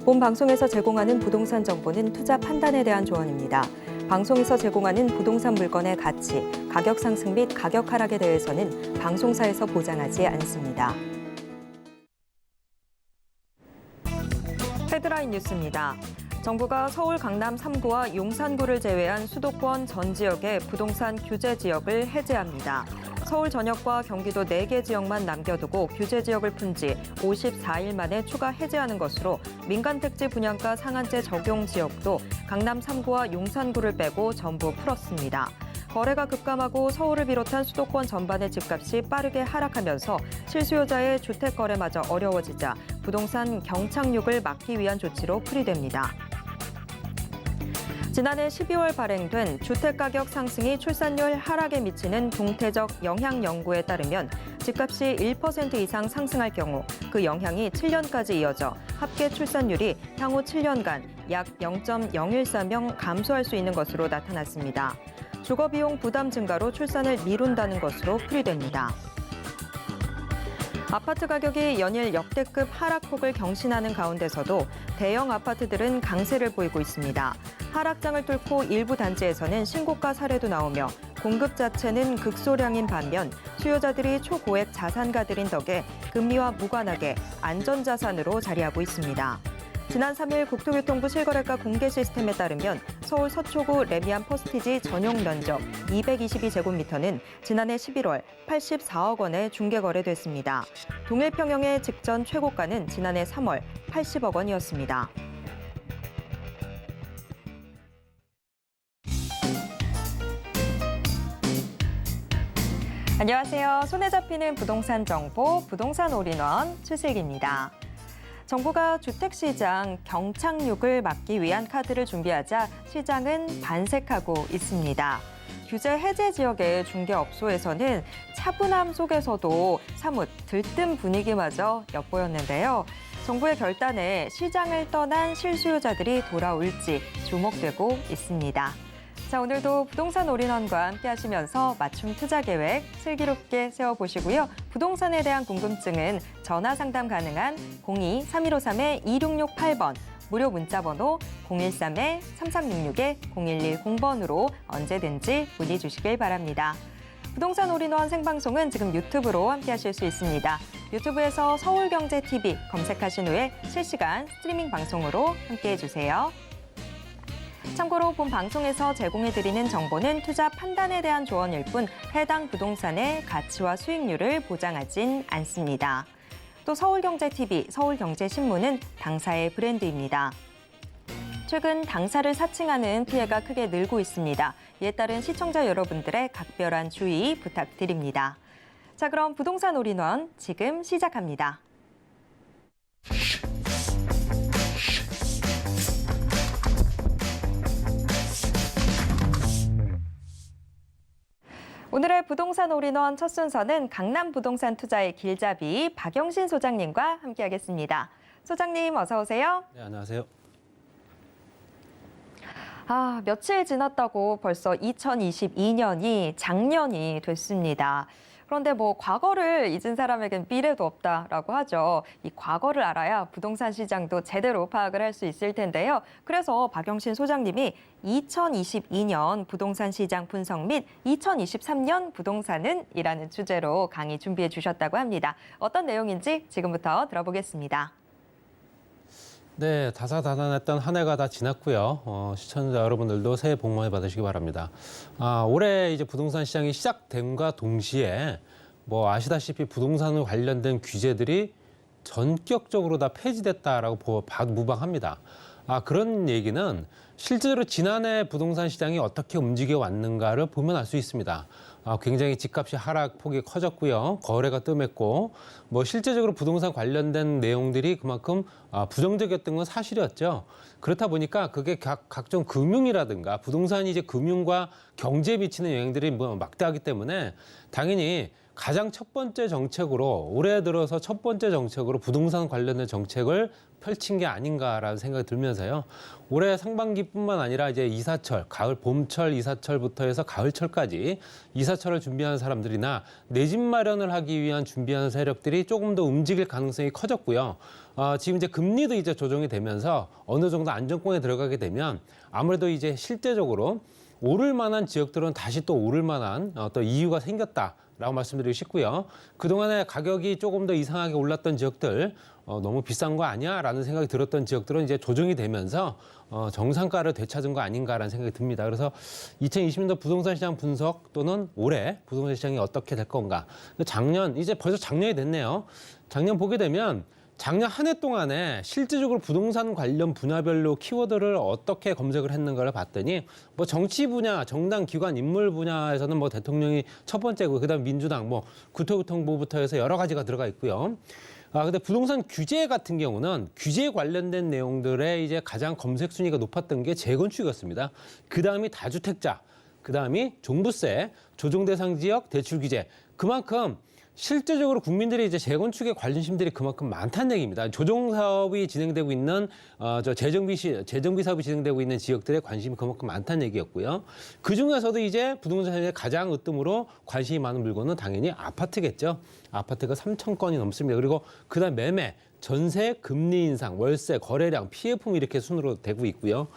본 방송에서 제공하는 부동산 정보는 투자 판단에 대한 조언입니다. 방송에서 제공하는 부동산 물건의 가치, 가격 상승 및 가격 하락에 대해서는 방송사에서 보장하지 않습니다. 헤드라인 뉴스입니다. 정부가 서울 강남 3구와 용산구를 제외한 수도권 전 지역의 부동산 규제 지역을 해제합니다. 서울 전역과 경기도 4개 지역만 남겨두고 규제 지역을 푼 지 54일 만에 추가 해제하는 것으로 민간택지 분양가 상한제 적용 지역도 강남 3구와 용산구를 빼고 전부 풀었습니다. 거래가 급감하고 서울을 비롯한 수도권 전반의 집값이 빠르게 하락하면서 실수요자의 주택 거래마저 어려워지자 부동산 경착륙을 막기 위한 조치로 풀이됩니다. 지난해 12월 발행된 주택가격 상승이 출산율 하락에 미치는 동태적 영향 연구에 따르면 집값이 1% 이상 상승할 경우 그 영향이 7년까지 이어져 합계 출산율이 향후 7년간 약 0.014명 감소할 수 있는 것으로 나타났습니다. 주거비용 부담 증가로 출산을 미룬다는 것으로 풀이됩니다. 아파트 가격이 연일 역대급 하락폭을 경신하는 가운데서도 대형 아파트들은 강세를 보이고 있습니다. 하락장을 뚫고 일부 단지에서는 신고가 사례도 나오며 공급 자체는 극소량인 반면 수요자들이 초고액 자산가들인 덕에 금리와 무관하게 안전자산으로 자리하고 있습니다. 지난 3일 국토교통부 실거래가 공개 시스템에 따르면 서울 서초구 레미안 퍼스티지 전용 면적 222제곱미터는 지난해 11월 84억 원에 중개 거래됐습니다. 동일평형의 직전 최고가는 지난해 3월 80억 원이었습니다. 안녕하세요. 손에 잡히는 부동산 정보, 부동산 올인원 최슬기입니다. 정부가 주택시장 경착륙을 막기 위한 카드를 준비하자 시장은 반색하고 있습니다. 규제 해제 지역의 중개업소에서는 차분함 속에서도 사뭇 들뜬 분위기마저 엿보였는데요. 정부의 결단에 시장을 떠난 실수요자들이 돌아올지 주목되고 있습니다. 자, 오늘도 부동산 올인원과 함께 하시면서 맞춤 투자 계획 슬기롭게 세워보시고요. 부동산에 대한 궁금증은 전화 상담 가능한 02-3153-2668번, 무료 문자번호 013-3366-0110번으로 언제든지 문의 주시길 바랍니다. 부동산 올인원 생방송은 지금 유튜브로 함께 하실 수 있습니다. 유튜브에서 서울경제TV 검색하신 후에 실시간 스트리밍 방송으로 함께 해주세요. 참고로 본 방송에서 제공해드리는 정보는 투자 판단에 대한 조언일 뿐 해당 부동산의 가치와 수익률을 보장하진 않습니다. 또 서울경제TV, 서울경제신문은 당사의 브랜드입니다. 최근 당사를 사칭하는 피해가 크게 늘고 있습니다. 이에 따른 시청자 여러분들의 각별한 주의 부탁드립니다. 자, 그럼 부동산 올인원 지금 시작합니다. 오늘의 부동산 올인원 첫 순서는 강남 부동산 투자의 길잡이 박영신 소장님과 함께하겠습니다. 소장님 어서 오세요. 네, 안녕하세요. 며칠 지났다고 벌써 2022년이 작년이 됐습니다. 그런데 과거를 잊은 사람에겐 미래도 없다라고 하죠. 이 과거를 알아야 부동산 시장도 제대로 파악을 할 수 있을 텐데요. 그래서 박영신 소장님이 2022년 부동산 시장 분석 및 2023년 부동산은 이라는 주제로 강의 준비해 주셨다고 합니다. 어떤 내용인지 지금부터 들어보겠습니다. 네, 다사다난했던 한 해가 다 지났고요. 시청자 여러분들도 새해 복 많이 받으시기 바랍니다. 올해 이제 부동산 시장이 시작됨과 동시에 아시다시피 부동산과 관련된 규제들이 전격적으로 다 폐지됐다라고 봐도 무방합니다. 그런 얘기는 실제로 지난해 부동산 시장이 어떻게 움직여 왔는가를 보면 알 수 있습니다. 굉장히 집값이 하락폭이 커졌고요. 거래가 뜸했고 실제적으로 부동산 관련된 내용들이 그만큼 부정적이었던 건 사실이었죠. 그렇다 보니까 그게 각종 금융이라든가 부동산이 이제 금융과 경제에 미치는 영향들이 막대하기 때문에 당연히 가장 첫 번째 정책으로 올해 들어서 첫 번째 정책으로 부동산 관련된 정책을 펼친 게 아닌가라는 생각이 들면서요. 올해 상반기뿐만 아니라 이제 이사철, 가을, 봄철 이사철부터 해서 가을철까지 이사철을 준비하는 사람들이나 내 집 마련을 하기 위한 준비하는 세력들이 조금 더 움직일 가능성이 커졌고요. 지금 이제 금리도 이제 조정이 되면서 어느 정도 안정권에 들어가게 되면 아무래도 이제 실제적으로 오를 만한 지역들은 다시 또 오를 만한 어떤 이유가 생겼다라고 말씀드리고 싶고요. 그동안에 가격이 조금 더 이상하게 올랐던 지역들, 너무 비싼 거 아니야? 라는 생각이 들었던 지역들은 이제 조정이 되면서 정상가를 되찾은 거 아닌가라는 생각이 듭니다. 그래서 2020년도 부동산 시장 분석 또는 올해 부동산 시장이 어떻게 될 건가. 작년, 이제 벌써 작년이 됐네요. 작년 보게 되면 작년 한 해 동안에 실질적으로 부동산 관련 분야별로 키워드를 어떻게 검색을 했는가를 봤더니 뭐 정치 분야, 정당, 기관, 인물 분야에서는 뭐 대통령이 첫 번째고 그다음 민주당, 뭐 국토교통부부터 해서 여러 가지가 들어가 있고요. 근데 부동산 규제 같은 경우는 규제 관련된 내용들의 이제 가장 검색 순위가 높았던 게 재건축이었습니다. 그 다음이 다주택자, 그 다음이 종부세, 조정 대상 지역, 대출 규제. 그만큼 실제적으로 국민들이 이제 재건축에 관심들이 그만큼 많다는 얘기입니다. 조정 사업이 진행되고 있는 재정비 사업이 진행되고 있는 지역들의 관심이 그만큼 많다는 얘기였고요. 그 중에서도 이제 부동산 시장에 가장 으뜸으로 관심이 많은 물건은 당연히 아파트겠죠. 아파트가 3천 건이 넘습니다. 그리고 그다음 매매, 전세, 금리 인상, 월세, 거래량, PF 이렇게 순으로 되고 있고요.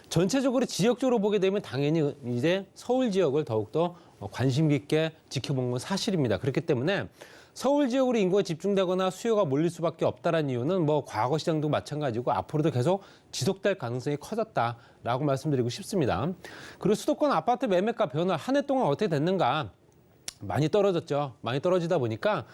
전체적으로 지역적으로 보게 되면 당연히 이제 서울 지역을 더욱더 관심 깊게 지켜본 건 사실입니다. 그렇기 때문에 서울 지역으로 인구가 집중되거나 수요가 몰릴 수밖에 없다는 이유는 뭐 과거 시장도 마찬가지고 앞으로도 계속 지속될 가능성이 커졌다라고 말씀드리고 싶습니다. 그리고 수도권 아파트 매매가 변화 한 해 동안 어떻게 됐는가? 많이 떨어졌죠. 많이 떨어지다 보니까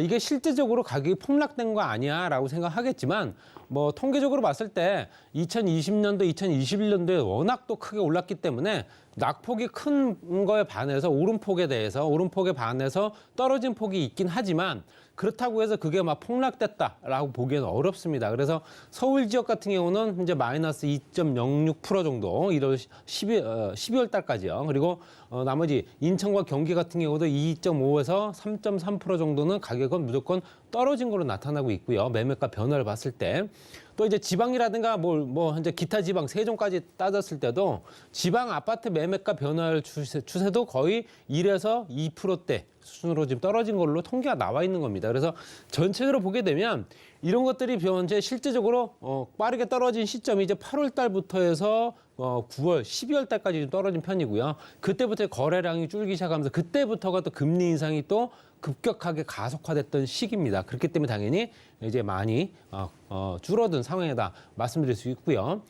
이게 실질적으로 가격이 폭락된 거 아니야라고 생각하겠지만 뭐 통계적으로 봤을 때 2020년도, 2021년도에 워낙 또 크게 올랐기 때문에 낙폭이 큰 거에 반해서 오름폭에 반해서 떨어진 폭이 있긴 하지만 그렇다고 해서 그게 막 폭락됐다라고 보기에는 어렵습니다. 그래서 서울 지역 같은 경우는 이제 마이너스 2.06% 정도 12월 달까지요. 그리고 나머지 인천과 경기 같은 경우도 2.5에서 3.3% 정도는 가격은 무조건 떨어진 걸로 나타나고 있고요. 매매가 변화를 봤을 때. 또 이제 지방이라든가 뭐 현재 기타 지방 세종까지 따졌을 때도 지방 아파트 매매가 변화를 추세도 거의 1에서 2%대 수준으로 지금 떨어진 걸로 통계가 나와 있는 겁니다. 그래서 전체적으로 보게 되면 이런 것들이 현재 실제적으로 빠르게 떨어진 시점이 이제 8월 달부터 해서 9월, 12월 달까지 좀 떨어진 편이고요. 그때부터 거래량이 줄기 시작하면서 그때부터가 또 금리 인상이 또 급격하게 가속화됐던 시기입니다. 그렇기 때문에 당연히 이제 많이 줄어든 상황이다 말씀드릴 수 있고요.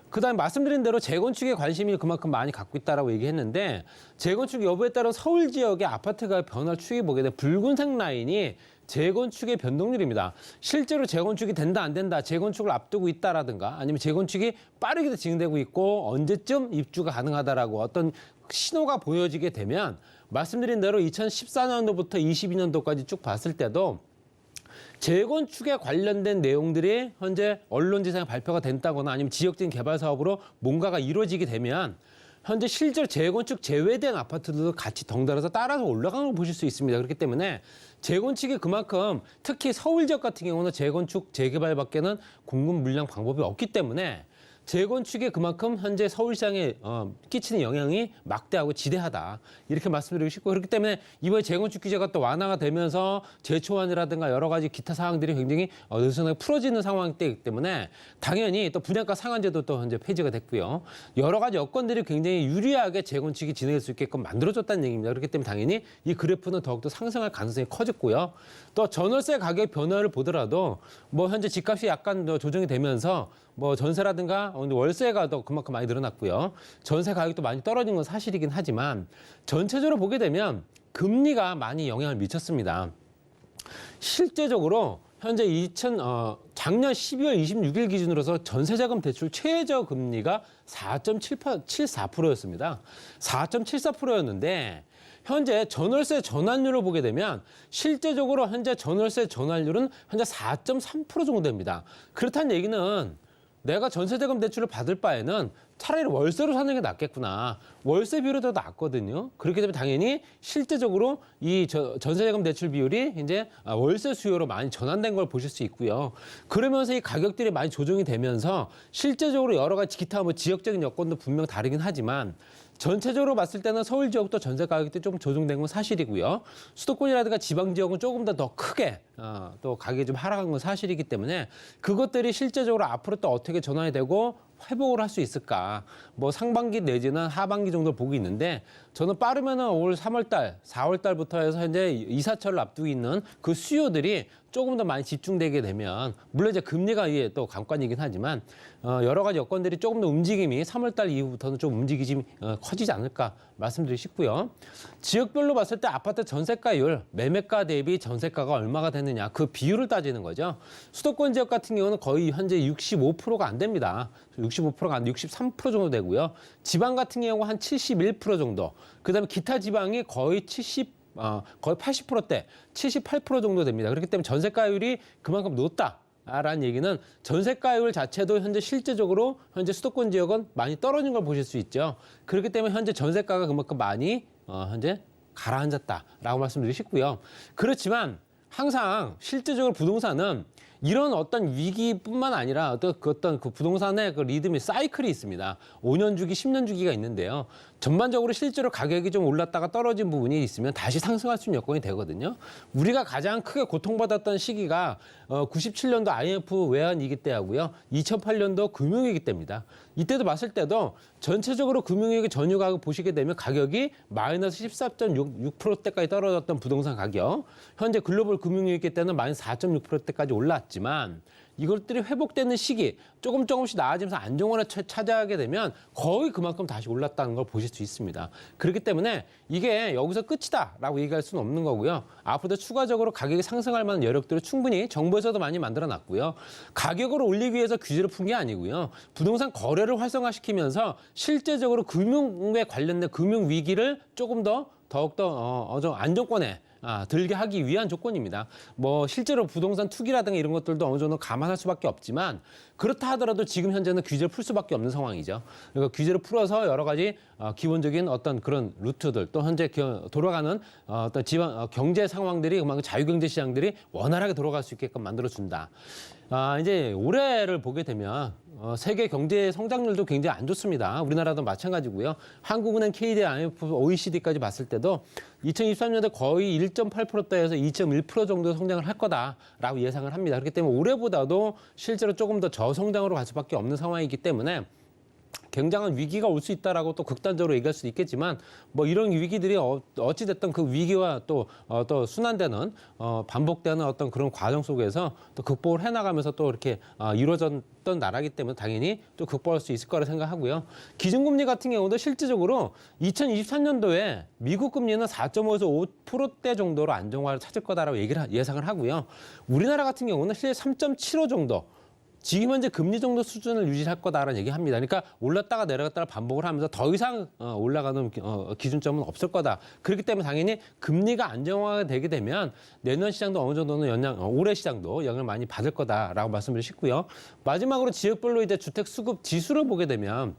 그다음에 말씀드린 대로 재건축에 관심이 그만큼 많이 갖고 있다라고 얘기했는데 재건축 여부에 따른 서울 지역의 아파트가 변화 추이 보게 되면 붉은색 라인이 재건축의 변동률입니다. 실제로 재건축이 된다 안 된다, 재건축을 앞두고 있다라든가 아니면 재건축이 빠르게 진행되고 있고 언제쯤 입주가 가능하다라고 어떤 신호가 보여지게 되면 말씀드린 대로 2014년도부터 22년도까지 쭉 봤을 때도 재건축에 관련된 내용들이 현재 언론지상에 발표가 된다거나 아니면 지역적인 개발 사업으로 뭔가가 이루어지게 되면 현재 실제로 재건축 제외된 아파트들도 같이 덩달아서 따라서 올라가는 걸 보실 수 있습니다. 그렇기 때문에 재건축이 그만큼 특히 서울 지역 같은 경우는 재건축, 재개발밖에는 공급 물량 방법이 없기 때문에 재건축이 그만큼 현재 서울시장에 끼치는 영향이 막대하고 지대하다. 이렇게 말씀드리고 싶고 그렇기 때문에 이번에 재건축 규제가 또 완화가 되면서 재초안이라든가 여러 가지 기타 사항들이 굉장히 느슨하게 풀어지는 상황이기 때문에 당연히 또 분양가 상한제도 또 현재 폐지가 됐고요. 여러 가지 여건들이 굉장히 유리하게 재건축이 진행될 수 있게끔 만들어졌다는 얘기입니다. 그렇기 때문에 당연히 이 그래프는 더욱더 상승할 가능성이 커졌고요. 또 전월세 가격 변화를 보더라도 뭐 현재 집값이 약간 더 조정이 되면서 뭐 전세라든가 월세가 더 그만큼 많이 늘어났고요. 전세 가격도 많이 떨어진 건 사실이긴 하지만 전체적으로 보게 되면 금리가 많이 영향을 미쳤습니다. 실제적으로 현재 작년 12월 26일 기준으로서 전세자금 대출 최저 금리가 4.74%였습니다. 4.74%였는데 현재 전월세 전환율을 보게 되면 실제적으로 현재 전월세 전환율은 현재 4.3% 정도 됩니다. 그렇다는 얘기는 내가 전세대금 대출을 받을 바에는 차라리 월세로 사는 게 낫겠구나. 월세 비율이 더 낫거든요. 그렇기 때문에 당연히 실제적으로 이 전세대금 대출 비율이 이제 월세 수요로 많이 전환된 걸 보실 수 있고요. 그러면서 이 가격들이 많이 조정이 되면서 실제적으로 여러 가지 기타 뭐 지역적인 여건도 분명 다르긴 하지만 전체적으로 봤을 때는 서울 지역도 전세 가격이 좀 조정된 건 사실이고요. 수도권이라든가 지방 지역은 조금 더 크게 또 가격이 좀 하락한 건 사실이기 때문에 그것들이 실제적으로 앞으로 또 어떻게 전환이 되고 회복을 할 수 있을까? 뭐 상반기 내지는 하반기 정도 보고 있는데 저는 빠르면은 올 3월 달, 4월 달부터 해서 현재 이사철을 앞두고 있는 그 수요들이 조금 더 많이 집중되게 되면 물론 이제 금리가 이게 또 관건이긴 하지만 여러 가지 여건들이 조금 더 움직임이 3월 달 이후부터는 좀 움직임이 좀 커지지 않을까 말씀드리고 싶고요. 지역별로 봤을 때 아파트 전세가율, 매매가 대비 전세가가 얼마가 되느냐 그 비율을 따지는 거죠. 수도권 지역 같은 경우는 거의 현재 65%가 안 됩니다. 65%가 안 돼, 63% 정도 되고요. 지방 같은 경우 한 71% 정도. 그다음에 기타 지방이 거의 거의 80%대, 78% 정도 됩니다. 그렇기 때문에 전세가율이 그만큼 높다라는 얘기는 전세가율 자체도 현재 실제적으로 현재 수도권 지역은 많이 떨어진 걸 보실 수 있죠. 그렇기 때문에 현재 전세가가 그만큼 많이 현재 가라앉았다라고 말씀드리고 싶고요. 그렇지만 항상 실제적으로 부동산은 이런 어떤 위기뿐만 아니라 어떤 그 부동산의 그 리듬이 사이클이 있습니다. 5년 주기, 10년 주기가 있는데요. 전반적으로 실제로 가격이 좀 올랐다가 떨어진 부분이 있으면 다시 상승할 수 있는 여건이 되거든요. 우리가 가장 크게 고통받았던 시기가 97년도 IMF 외환위기 때하고요. 2008년도 금융위기 때입니다. 이때도 봤을 때도 전체적으로 금융위기 전후 가격 보시게 되면 가격이 마이너스 14.6%대까지 떨어졌던 부동산 가격. 현재 글로벌 금융위기 때는 마이너스 4.6%대까지 올랐지만 이것들이 회복되는 시기 조금씩 나아지면서 안정화를 차지하게 되면 거의 그만큼 다시 올랐다는 걸 보실 수 있습니다. 그렇기 때문에 이게 여기서 끝이다라고 얘기할 수는 없는 거고요. 앞으로도 추가적으로 가격이 상승할 만한 여력들을 충분히 정부에서도 많이 만들어놨고요. 가격을 올리기 위해서 규제를 푼 게 아니고요. 부동산 거래를 활성화시키면서 실제적으로 금융에 관련된 금융 위기를 조금 더욱더 안정권에 들게 하기 위한 조건입니다. 뭐 실제로 부동산 투기라든가 이런 것들도 어느 정도 감안할 수밖에 없지만 그렇다 하더라도 지금 현재는 규제를 풀 수밖에 없는 상황이죠. 그러니까 규제를 풀어서 여러 가지 기본적인 어떤 그런 루트들 또 현재 돌아가는 어떤 지방 경제 상황들이 그만큼 자유경제 시장들이 원활하게 돌아갈 수 있게끔 만들어준다. 이제 올해를 보게 되면 세계 경제 성장률도 굉장히 안 좋습니다. 우리나라도 마찬가지고요. 한국은행, KDI, IMF, OECD까지 봤을 때도 2023년에 거의 1.8%대에서 2.1% 정도 성장을 할 거다라고 예상을 합니다. 그렇기 때문에 올해보다도 실제로 조금 더 저성장으로 갈 수밖에 없는 상황이기 때문에 굉장한 위기가 올 수 있다라고 또 극단적으로 얘기할 수도 있겠지만 뭐 이런 위기들이 어찌됐든 그 위기와 또 순환되는 반복되는 어떤 그런 과정 속에서 또 극복을 해나가면서 또 이렇게 이루어졌던 나라기 때문에 당연히 또 극복할 수 있을 거라 생각하고요. 기준금리 같은 경우도 실질적으로 2023년도에 미국 금리는 4.5에서 5%대 정도로 안정화를 찾을 거다라고 예상을 하고요. 우리나라 같은 경우는 실제 3.75 정도. 지금 현재 금리 정도 수준을 유지할 거다라는 얘기합니다. 그러니까 올랐다가 내려갔다가 반복을 하면서 더 이상 올라가는 기준점은 없을 거다. 그렇기 때문에 당연히 금리가 안정화가 되게 되면 내년 시장도 어느 정도는 올해 시장도 영향을 많이 받을 거다라고 말씀을 싶고요. 마지막으로 지역별로 이제 주택 수급 지수를 보게 되면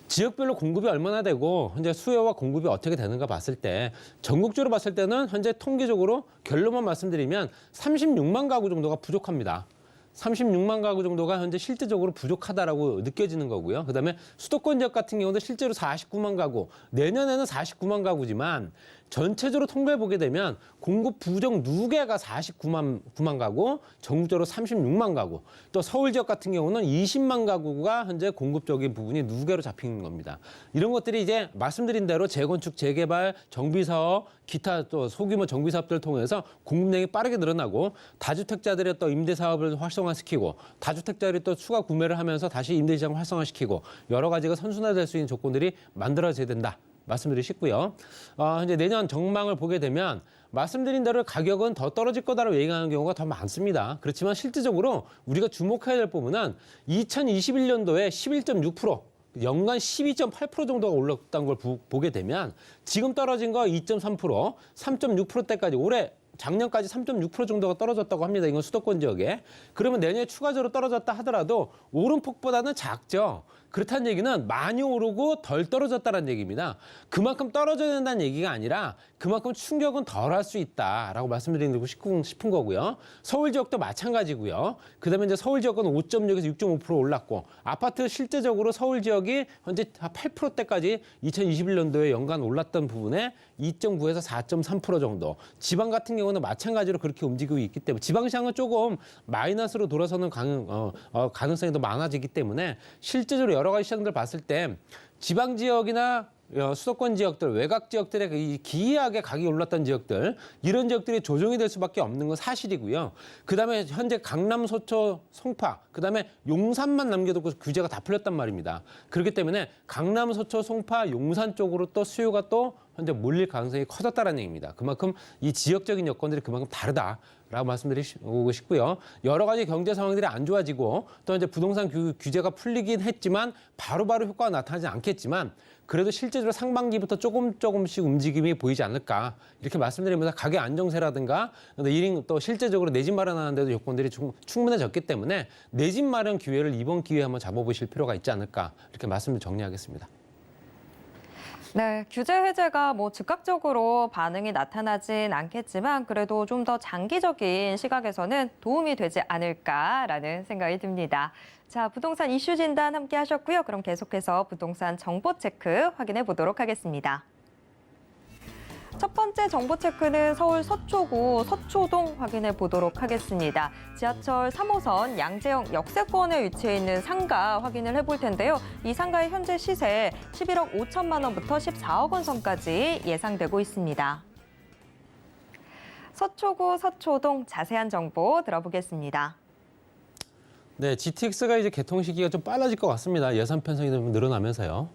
지역별로 공급이 얼마나 되고 현재 수요와 공급이 어떻게 되는가 봤을 때 전국적으로 봤을 때는 현재 통계적으로 결론만 말씀드리면 36만 가구 정도가 부족합니다. 36만 가구 정도가 현재 실질적으로 부족하다라고 느껴지는 거고요. 그다음에 수도권 지역 같은 경우도 실제로 49만 가구, 내년에는 49만 가구지만 전체적으로 통계를 보게 되면 공급 부족 누계가 49만 가구, 전국적으로 36만 가구, 또 서울 지역 같은 경우는 20만 가구가 현재 공급적인 부분이 누계로 잡히는 겁니다. 이런 것들이 이제 말씀드린 대로 재건축, 재개발, 정비사업, 기타 또 소규모 정비사업들을 통해서 공급량이 빠르게 늘어나고 다주택자들의 또 임대사업을 활성화시키고 다주택자들이 또 추가 구매를 하면서 다시 임대시장을 활성화시키고 여러 가지가 선순환될 수 있는 조건들이 만들어져야 된다. 말씀드리고 싶고요. 현재 내년 전망을 보게 되면 말씀드린 대로 가격은 더 떨어질 거다라고 얘기하는 경우가 더 많습니다. 그렇지만 실질적으로 우리가 주목해야 될 부분은 2021년도에 11.6%, 연간 12.8% 정도가 올랐다는 걸 보게 되면 지금 떨어진 거 2.3%, 3.6%대까지 올해 작년까지 3.6% 정도가 떨어졌다고 합니다. 이건 수도권 지역에. 그러면 내년에 추가적으로 떨어졌다 하더라도 오름폭보다는 작죠. 그렇다는 얘기는 많이 오르고 덜 떨어졌다는 얘기입니다. 그만큼 떨어져야 된다는 얘기가 아니라 그만큼 충격은 덜 할 수 있다라고 말씀드리고 싶은 거고요. 서울 지역도 마찬가지고요. 그다음에 이제 서울 지역은 5.6에서 6.5% 올랐고 아파트 실제적으로 서울 지역이 현재 8%대까지 2021년도에 연간 올랐던 부분에 2.9에서 4.3% 정도. 지방 같은 경우는 마찬가지로 그렇게 움직이고 있기 때문에 지방시장은 조금 마이너스로 돌아서는 가능성이 더 많아지기 때문에 실제적으로 여러 가지 시장들 봤을 때 지방 지역이나 수도권 지역들, 외곽 지역들의 이 기이하게 가격이 올랐던 지역들, 이런 지역들이 조정이 될 수밖에 없는 건 사실이고요. 그다음에 현재 강남, 소초, 송파, 그다음에 용산만 남겨두고 규제가 다 풀렸단 말입니다. 그렇기 때문에 강남, 소초, 송파, 용산 쪽으로 또 수요가 또 현재 몰릴 가능성이 커졌다는 얘기입니다. 그만큼 이 지역적인 여건들이 그만큼 다르다라고 말씀드리고 싶고요. 여러 가지 경제 상황들이 안 좋아지고 또 이제 부동산 규제가 풀리긴 했지만 바로바로 효과가 나타나지 않겠지만 그래도 실제적으로 상반기부터 조금씩 움직임이 보이지 않을까 이렇게 말씀드리면서 가격 안정세라든가 또 실제적으로 내 집 마련하는 데도 요건들이 충분해졌기 때문에 내 집 마련 기회를 이번 기회에 한번 잡아보실 필요가 있지 않을까 이렇게 말씀을 정리하겠습니다. 네, 규제 해제가 뭐 즉각적으로 반응이 나타나진 않겠지만 그래도 좀 더 장기적인 시각에서는 도움이 되지 않을까라는 생각이 듭니다. 자, 부동산 이슈 진단 함께 하셨고요. 그럼 계속해서 부동산 정보 체크 확인해 보도록 하겠습니다. 첫 번째 정보 체크는 서울 서초구 서초동 확인해 보도록 하겠습니다. 지하철 3호선 양재역 역세권에 위치해 있는 상가 확인을 해볼 텐데요. 이 상가의 현재 시세 11억 5천만 원부터 14억 원 선까지 예상되고 있습니다. 서초구 서초동 자세한 정보 들어보겠습니다. 네, GTX가 이제 개통 시기가 좀 빨라질 것 같습니다. 예산 편성이 좀 늘어나면서요.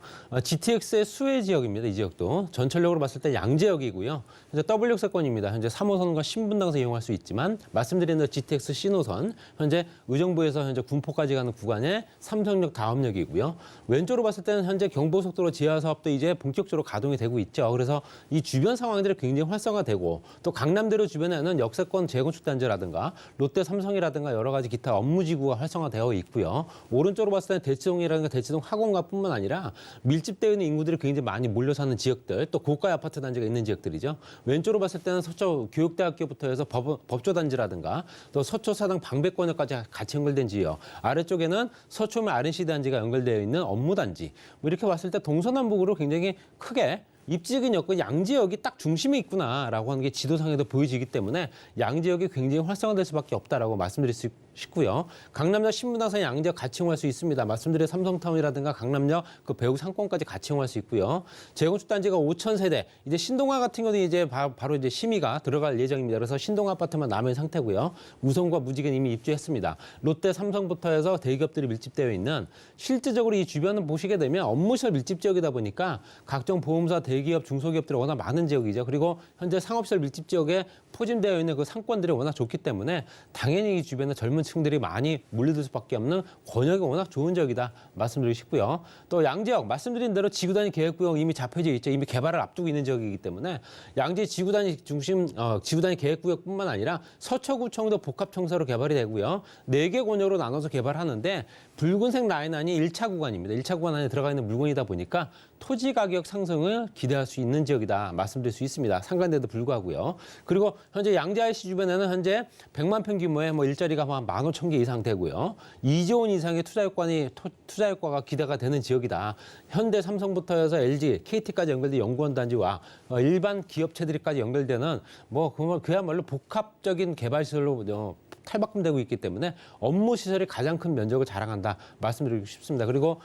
GTX의 수혜 지역입니다. 이 지역도 전철역으로 봤을 때 양재역이고요. 현재 W 역세권입니다. 현재 3호선과 신분당에서 이용할 수 있지만 말씀드린 대로 GTX 신호선 현재 의정부에서 현재 군포까지 가는 구간에 삼성역 다음역이고요. 왼쪽으로 봤을 때는 현재 경부고속도로 지하 사업도 이제 본격적으로 가동이 되고 있죠. 그래서 이 주변 상황들이 굉장히 활성화되고 또 강남대로 주변에는 역세권 재건축 단지라든가 롯데 삼성이라든가 여러 가지 기타 업무지구가 활성화되어 있고요. 오른쪽으로 봤을 때는 대치동이라든가 대치동 학원가뿐만 아니라 밀집되어 있는 인구들이 굉장히 많이 몰려 사는 지역들, 또 고가의 아파트 단지가 있는 지역들이죠. 왼쪽으로 봤을 때는 서초 교육대학교부터 해서 법조단지라든가 또 서초사당 방배권역까지 같이 연결된 지역, 아래쪽에는 서초면 RNC 단지가 연결되어 있는 업무단지. 뭐 이렇게 봤을 때 동서남북으로 굉장히 크게 입지적인 여건 양지역이 딱 중심에 있구나라고 하는 게 지도상에도 보여지기 때문에 양지역이 굉장히 활성화될 수밖에 없다라고 말씀드릴 수 있고요. 강남역 신분당선 양지역 같이 이용할 수 있습니다. 말씀드린 삼성타운이라든가 강남역 그 배우 상권까지 같이 이용할 수 있고요. 재건축 단지가 5,000세대. 이제 신동아 같은 경우는 이제 바로 이제 심의가 들어갈 예정입니다. 그래서 신동아 아파트만 남은 상태고요. 우성과 무지개는 이미 입주했습니다. 롯데, 삼성부터 해서 대기업들이 밀집되어 있는 실질적으로 이 주변을 보시게 되면 업무시설 밀집 지역이다 보니까 각종 보험사, 대기업, 중소기업들이 워낙 많은 지역이죠. 그리고 현재 상업시설 밀집 지역에 포진되어 있는 그 상권들이 워낙 좋기 때문에 당연히 이 주변에 젊은 층들이 많이 몰려들 수밖에 없는 권역이 워낙 좋은 지역이다 말씀드리고 싶고요. 또 양지역 말씀드린 대로 지구단위 계획구역 이미 잡혀져 있죠. 이미 개발을 앞두고 있는 지역이기 때문에 양지 지구단위 중심 지구단위 계획구역뿐만 아니라 서초구청도 복합청사로 개발이 되고요. 4개 권역으로 나눠서 개발하는데 붉은색 라인 안이 1차 구간입니다. 1차 구간 안에 들어가 있는 물건이다 보니까 토지 가격 상승을 기대할 수 있는 지역이다 말씀드릴 수 있습니다. 상가인데도 불구하고요. 그리고 현재 양재 IC 주변에는 현재 100만 평 규모의 뭐 일자리가 한 15,000개 이상 되고요. 2조 원 이상의 투자 효과가 기대가 되는 지역이다. 현대, 삼성부터 해서 LG, KT까지 연결된 연구원 단지와 일반 기업체들까지 연결되는 뭐 그야말로 복합적인 개발 시설로 탈바꿈되고 있기 때문에 업무 시설이 가장 큰 면적을 자랑한다 말씀드리고 싶습니다. 그리고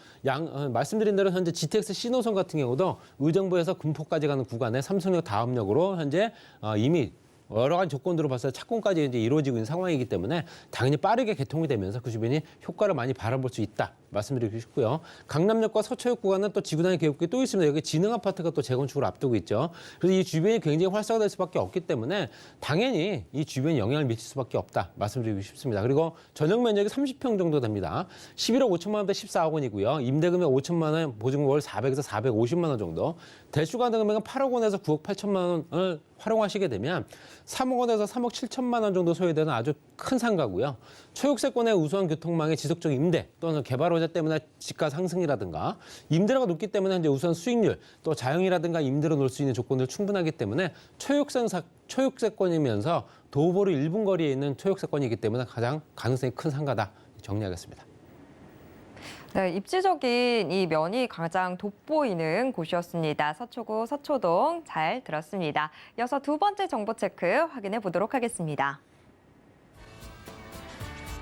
말씀드린 대로 현재 GTX 신호선 같은 경우도 의정부에서 군포까지 가는 구간에 삼성역 다음역으로 현재 이미 여러 가지 조건들로 봤을 때 착공까지 이제 이루어지고 있는 상황이기 때문에 당연히 빠르게 개통이 되면서 그 주변이 효과를 많이 바라볼 수 있다 말씀드리고 싶고요. 강남역과 서초역 구간은 또 지구단위 계획구역이 또 있습니다. 여기 진흥 아파트가 또 재건축을 앞두고 있죠. 그래서 이 주변이 굉장히 활성화될 수밖에 없기 때문에 당연히 이 주변에 영향을 미칠 수밖에 없다 말씀드리고 싶습니다. 그리고 전용 면적이 30평 정도 됩니다. 11억 5천만 원부터 14억 원이고요. 임대금액 5천만 원, 보증금 월 400에서 450만 원 정도. 대출가능 금액은 8억 원에서 9억 8천만 원을 활용하시게 되면 3억 원에서 3억 7천만 원 정도 소요되는 아주 큰 상가고요. 초역세권의 우수한 교통망의 지속적 임대 또는 개발 호재 때문에 집가 상승이라든가 임대료가 높기 때문에 이제 우수한 수익률 또 자영이라든가 임대로 놓을 수 있는 조건들 충분하기 때문에 초역세권이면서 도보로 1분 거리에 있는 초역세권이기 때문에 가장 가능성이 큰 상가다 정리하겠습니다. 네, 입지적인 이 면이 가장 돋보이는 곳이었습니다. 서초구 서초동 잘 들었습니다. 이어서 두 번째 정보 체크 확인해 보도록 하겠습니다.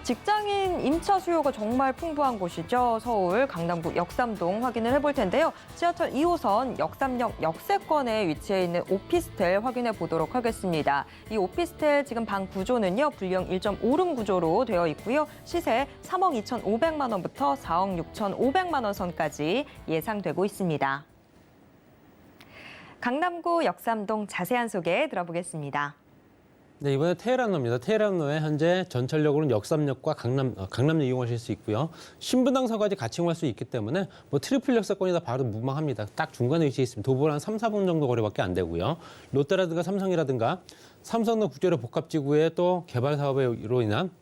직장인 임차 수요가 정말 풍부한 곳이죠. 서울 강남구 역삼동 확인을 해볼 텐데요. 지하철 2호선 역삼역 역세권에 위치해 있는 오피스텔 확인해 보도록 하겠습니다. 이 오피스텔 지금 방 구조는요. 불량 1.5룸 구조로 되어 있고요. 시세 3억 2,500만 원부터 4억 6,500만 원 선까지 예상되고 있습니다. 강남구 역삼동 자세한 소개 들어보겠습니다. 네, 이번에 테헤란로입니다. 테헤란로에 현재 전철역으로는 역삼역과 강남역 이용하실 수 있고요. 신분당서까지 같이 이용할 수 있기 때문에 뭐 트리플 역세권이다 봐도 무방합니다. 딱 중간에 위치해 있습니다. 도보로 한 3, 4분 정도 거리밖에 안 되고요. 롯데라든가 삼성이라든가 삼성동 국제로 복합지구의 또 개발 사업으로 인한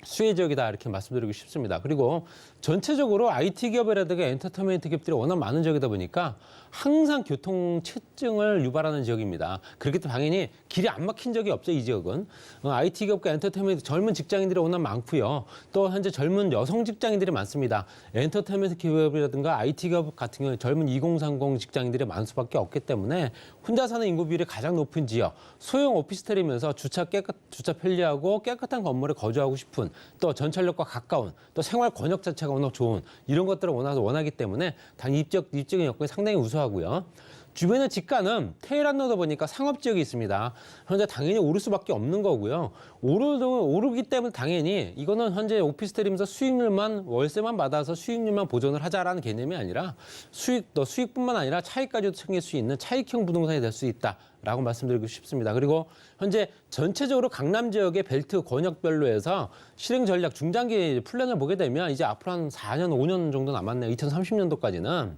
수혜 지역이다 이렇게 말씀드리고 싶습니다. 그리고 전체적으로 IT 기업이라든가 엔터테인먼트 기업들이 워낙 많은 지역이다 보니까 항상 교통 체증을 유발하는 지역입니다. 그렇기 때문에 당연히 길이 안 막힌 적이 없죠, 이 지역은. IT 기업과 엔터테인먼트 젊은 직장인들이 워낙 많고요. 또 현재 젊은 여성 직장인들이 많습니다. 엔터테인먼트 기업이라든가 IT 기업 같은 경우에 젊은 2030 직장인들이 많을 수밖에 없기 때문에 혼자 사는 인구 비율이 가장 높은 지역, 소형 오피스텔이면서 주차 편리하고 깨끗한 건물에 거주하고 싶은 또 전철역과 가까운 또 생활 권역 자체가 워낙 좋은 이런 것들을 원하기 때문에 당연히 입적인 여건이 상당히 우수하고요. 주변의 집가는 테헤란로다 보니까 상업지역이 있습니다. 현재 당연히 오를 수밖에 없는 거고요. 오르기 때문에 당연히 이거는 현재 오피스텔이면서 수익률만 월세만 받아서 수익률만 보존을 하자라는 개념이 아니라 수익뿐만 아니라 차익까지도 챙길 수 있는 차익형 부동산이 될 수 있다라고 말씀드리고 싶습니다. 그리고 현재 전체적으로 강남 지역의 벨트 권역별로 해서 실행 전략 중장기 플랜을 보게 되면 이제 앞으로 한 4년, 5년 정도 남았네요. 2030년도까지는.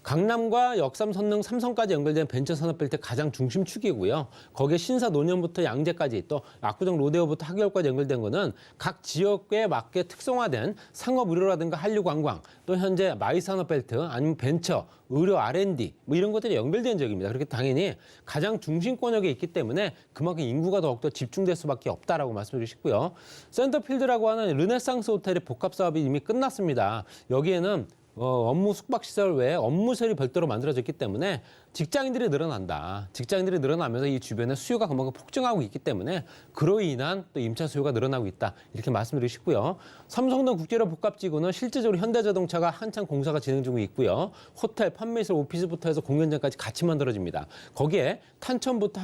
강남과 역삼, 선릉, 삼성까지 연결된 벤처산업벨트 가장 중심축이고요. 거기에 신사, 노년부터 양재까지 또 압구정 로데오부터 하기역까지 연결된 거는 각 지역에 맞게 특성화된 상업 의료라든가 한류 관광 또 현재 마이산업벨트 아니면 벤처, 의료 R&D 뭐 이런 것들이 연결된 지역입니다. 그렇게 당연히 가장 중심권역에 있기 때문에 그만큼 인구가 더욱더 집중될 수밖에 없다라고 말씀드리고 싶고요. 센터필드라고 하는 르네상스 호텔의 복합 사업이 이미 끝났습니다. 여기에는 업무 숙박시설 외에 업무실이 별도로 만들어졌기 때문에 직장인들이 늘어난다. 직장인들이 늘어나면서 이 주변에 수요가 그만큼 폭증하고 있기 때문에 그로 인한 또 임차 수요가 늘어나고 있다. 이렇게 말씀드리고 싶고요. 삼성동 국제로 복합지구는 실질적으로 현대자동차가 한창 공사가 진행 중에 있고요. 호텔, 판매시설, 오피스부터 해서 공연장까지 같이 만들어집니다. 거기에 탄천부터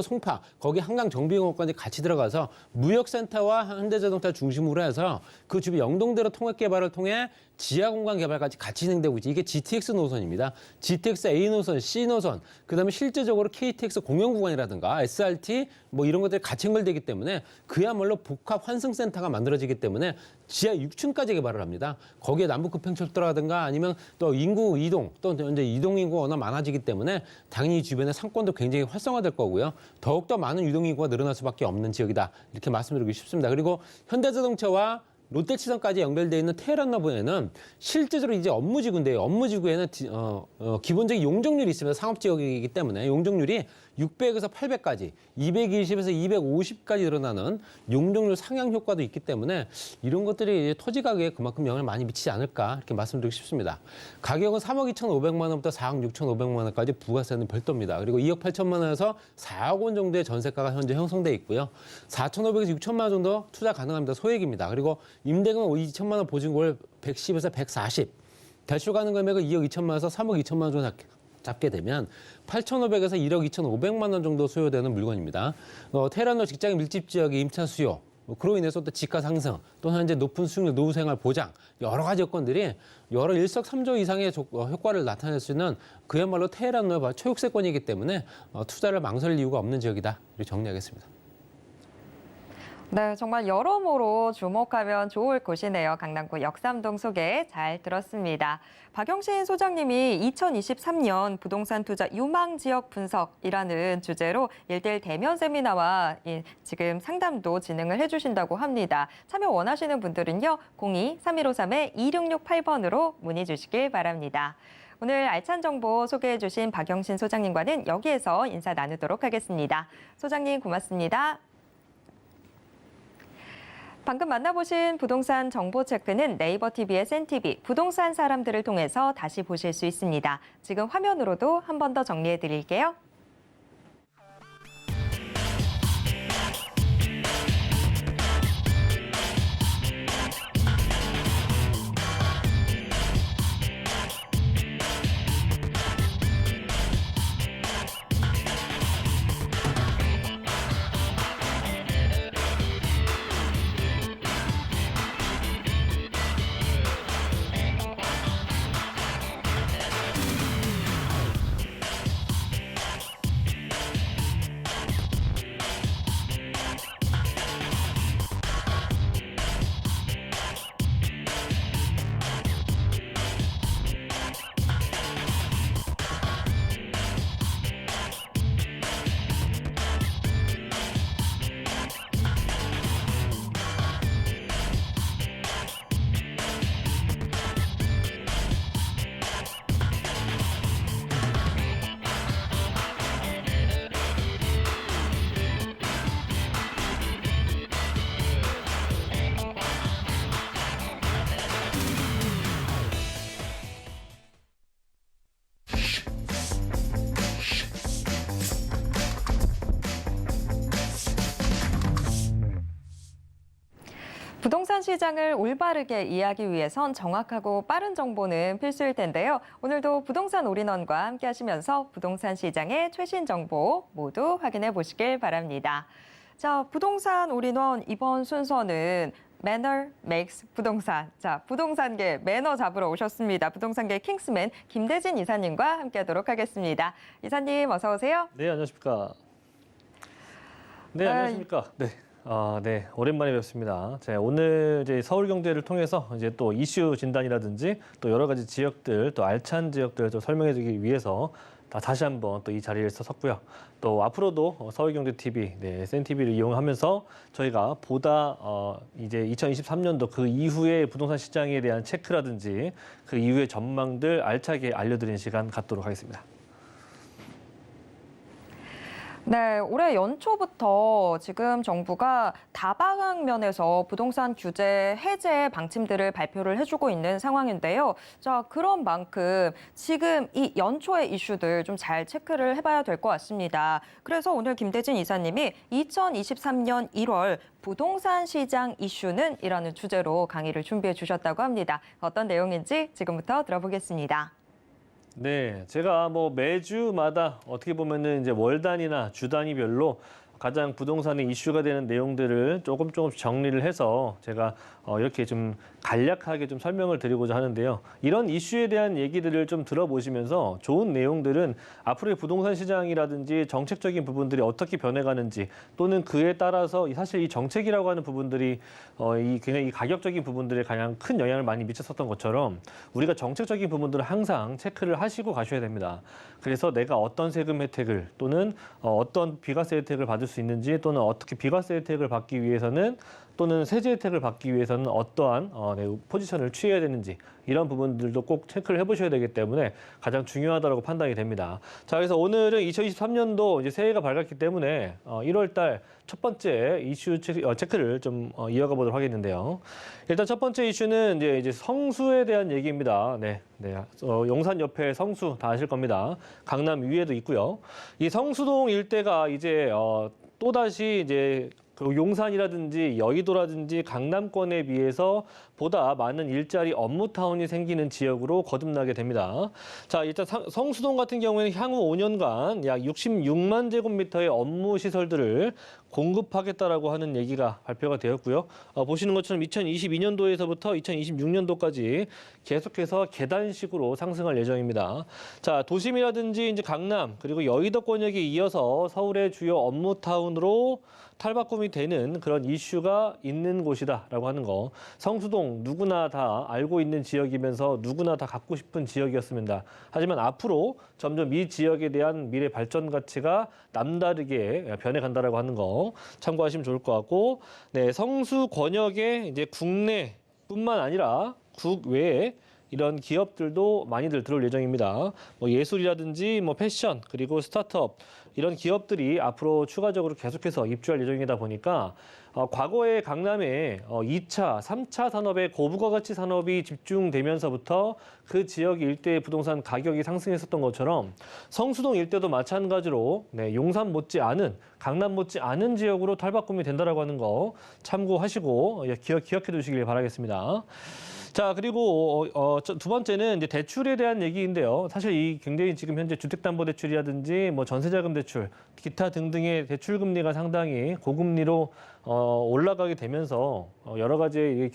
송파, 거기 한강 정비공업까지 같이 들어가서 무역센터와 현대자동차 중심으로 해서 그 주변 영동대로 통합 개발을 통해 지하 공간 개발까지 같이 진행되고 있지. 이게 GTX 노선입니다. GTX A 노선, C 노선, 그다음에 실제적으로 KTX 공영 구간이라든가 SRT 뭐 이런 것들이 같이 연결되기 때문에 그야말로 복합 환승센터가 만들어지기 때문에 지하 6층까지 개발을 합니다. 거기에 남북급행철도라든가 아니면 또 인구 이동, 또 현재 이동 인구가 워낙 많아지기 때문에 당연히 주변의 상권도 굉장히 활성화될 거고요. 더욱더 많은 유동 인구가 늘어날 수밖에 없는 지역이다. 이렇게 말씀드리고 싶습니다. 그리고 현대자동차와 롯데치선까지 연결되어 있는 테헤란로브에는 실제적으로 이제 업무지구인데요. 업무지구에는 기본적인 용적률이 있습니다. 상업지역이기 때문에 용적률이 600에서 800까지, 220에서 250까지 늘어나는 용적률 상향 효과도 있기 때문에 이런 것들이 토지 가격에 그만큼 영향을 많이 미치지 않을까 이렇게 말씀드리고 싶습니다. 가격은 3억 2,500만 원부터 4억 6,500만 원까지 부가세는 별도입니다. 그리고 2억 8천만 원에서 4억 원 정도의 전세가가 현재 형성돼 있고요. 4,500에서 6천만 원 정도 투자 가능합니다. 소액입니다. 그리고 임대금은 2천만 원 보증금을 110에서 140, 대출 가능 금액을 2억 2천만 원에서 3억 2천만 원 정도 잡게 되면 8,500에서 1억 2,500만 원 정도 소요되는 물건입니다. 테헤란로 직장인 밀집 지역의 임차 수요, 그로 인해서 또 집가 상승, 또 현재 높은 수익률, 노후 생활 보장, 여러 가지 여건들이 여러 일석삼조 이상의 효과를 나타낼 수 있는 그야말로 테헤란로의 초역세권이기 때문에 투자를 망설일 이유가 없는 지역이다. 이렇게 정리하겠습니다. 네, 정말 여러모로 주목하면 좋을 곳이네요. 강남구 역삼동 소개 잘 들었습니다. 박영신 소장님이 2023년 부동산 투자 유망 지역 분석이라는 주제로 1대1 대면 세미나와 지금 상담도 진행을 해주신다고 합니다. 참여 원하시는 분들은요, 02-3153-2668번으로 문의 주시길 바랍니다. 오늘 알찬 정보 소개해 주신 박영신 소장님과는 여기에서 인사 나누도록 하겠습니다. 소장님 고맙습니다. 방금 만나보신 부동산 정보 체크는 네이버 TV의 센TV, 부동산 사람들을 통해서 다시 보실 수 있습니다. 지금 화면으로도 한 번 더 정리해 드릴게요. 부동산 시장을 올바르게 이해하기 위해선 정확하고 빠른 정보는 필수일 텐데요. 오늘도 부동산 올인원과 함께 하시면서 부동산 시장의 최신 정보 모두 확인해 보시길 바랍니다. 자, 부동산 올인원 이번 순서는 매너 메이크스 부동산. 자, 부동산계 매너 잡으러 오셨습니다. 부동산계 킹스맨 김대진 이사님과 함께 하도록 하겠습니다. 이사님 어서 오세요. 네, 안녕하십니까. 네, 안녕하십니까. 네. 네, 오랜만에 뵙습니다. 자, 오늘 이제 서울경제를 통해서 이제 또 이슈 진단이라든지 또 여러 가지 지역들, 또 알찬 지역들을 좀 설명해드리기 위해서 다시 한번 또 이 자리에서 섰고요. 또 앞으로도 서울경제TV, 네, 센TV를 이용하면서 저희가 보다 이제 2023년도 그 이후의 부동산 시장에 대한 체크라든지 그 이후의 전망들 알차게 알려드리는 시간 갖도록 하겠습니다. 네, 올해 연초부터 지금 정부가 다방면에서 부동산 규제 해제 방침들을 발표를 해주고 있는 상황인데요. 자, 그런 만큼 지금 이 연초의 이슈들 좀 잘 체크를 해봐야 될 것 같습니다. 그래서 오늘 김대진 이사님이 2023년 1월 부동산 시장 이슈는 이라는 주제로 강의를 준비해 주셨다고 합니다. 어떤 내용인지 지금부터 들어보겠습니다. 네, 제가 뭐 매주마다 어떻게 보면은 이제 월 단위나 주 단위별로 가장 부동산의 이슈가 되는 내용들을 조금씩 정리를 해서 제가 이렇게 좀 간략하게 좀 설명을 드리고자 하는데요. 이런 이슈에 대한 얘기들을 좀 들어보시면서 좋은 내용들은 앞으로의 부동산 시장이라든지 정책적인 부분들이 어떻게 변해가는지 또는 그에 따라서 사실 이 정책이라고 하는 부분들이 굉장히 이 가격적인 부분들에 가장 큰 영향을 많이 미쳤었던 것처럼 우리가 정책적인 부분들을 항상 체크를 하시고 가셔야 됩니다. 그래서 내가 어떤 세금 혜택을 또는 어떤 비과세 혜택을 받을 수 있는지 또는 어떻게 비과세 혜택을 받기 위해서는 또는 세제 혜택을 받기 위해서는 어떠한 포지션을 취해야 되는지 이런 부분들도 꼭 체크를 해보셔야 되기 때문에 가장 중요하다고 판단이 됩니다. 자, 그래서 오늘은 2023년도 이제 새해가 밝았기 때문에 1월 달 첫 번째 이슈 체크를 좀 이어가 보도록 하겠는데요. 일단 첫 번째 이슈는 이제 성수에 대한 얘기입니다. 네. 용산 옆에 성수 다 아실 겁니다. 강남 위에도 있고요. 이 성수동 일대가 이제 또다시 이제 그 용산이라든지 여의도라든지 강남권에 비해서 보다 많은 일자리 업무타운이 생기는 지역으로 거듭나게 됩니다. 자, 일단 성수동 같은 경우에는 향후 5년간 약 66만 제곱미터의 업무 시설들을 공급하겠다라고 하는 얘기가 발표가 되었고요. 보시는 것처럼 2022년도에서부터 2026년도까지 계속해서 계단식으로 상승할 예정입니다. 자, 도심이라든지 이제 강남 그리고 여의도 권역에 이어서 서울의 주요 업무타운으로 탈바꿈이 되는 그런 이슈가 있는 곳이다라고 하는 거. 성수동 누구나 다 알고 있는 지역이면서 누구나 다 갖고 싶은 지역이었습니다. 하지만 앞으로 점점 이 지역에 대한 미래 발전 가치가 남다르게 변해간다라고 하는 거 참고하시면 좋을 것 같고, 네, 성수 권역에 이제 국내뿐만 아니라 국외에 이런 기업들도 많이들 들어올 예정입니다. 뭐 예술이라든지 뭐 패션 그리고 스타트업 이런 기업들이 앞으로 추가적으로 계속해서 입주할 예정이다 보니까 과거에 강남에 2차, 3차 산업의 고부가 가치 산업이 집중되면서부터 그 지역 일대의 부동산 가격이 상승했었던 것처럼 성수동 일대도 마찬가지로 네, 용산 못지 않은 강남 못지 않은 지역으로 탈바꿈이 된다라고 하는 거 참고하시고 기억해 두시길 바라겠습니다. 자, 그리고 두 번째는 이제 대출에 대한 얘기인데요. 사실 이 굉장히 지금 현재 주택담보대출이라든지 뭐 전세자금 대출, 기타 등등의 대출 금리가 상당히 고금리로 올라가게 되면서 여러 가지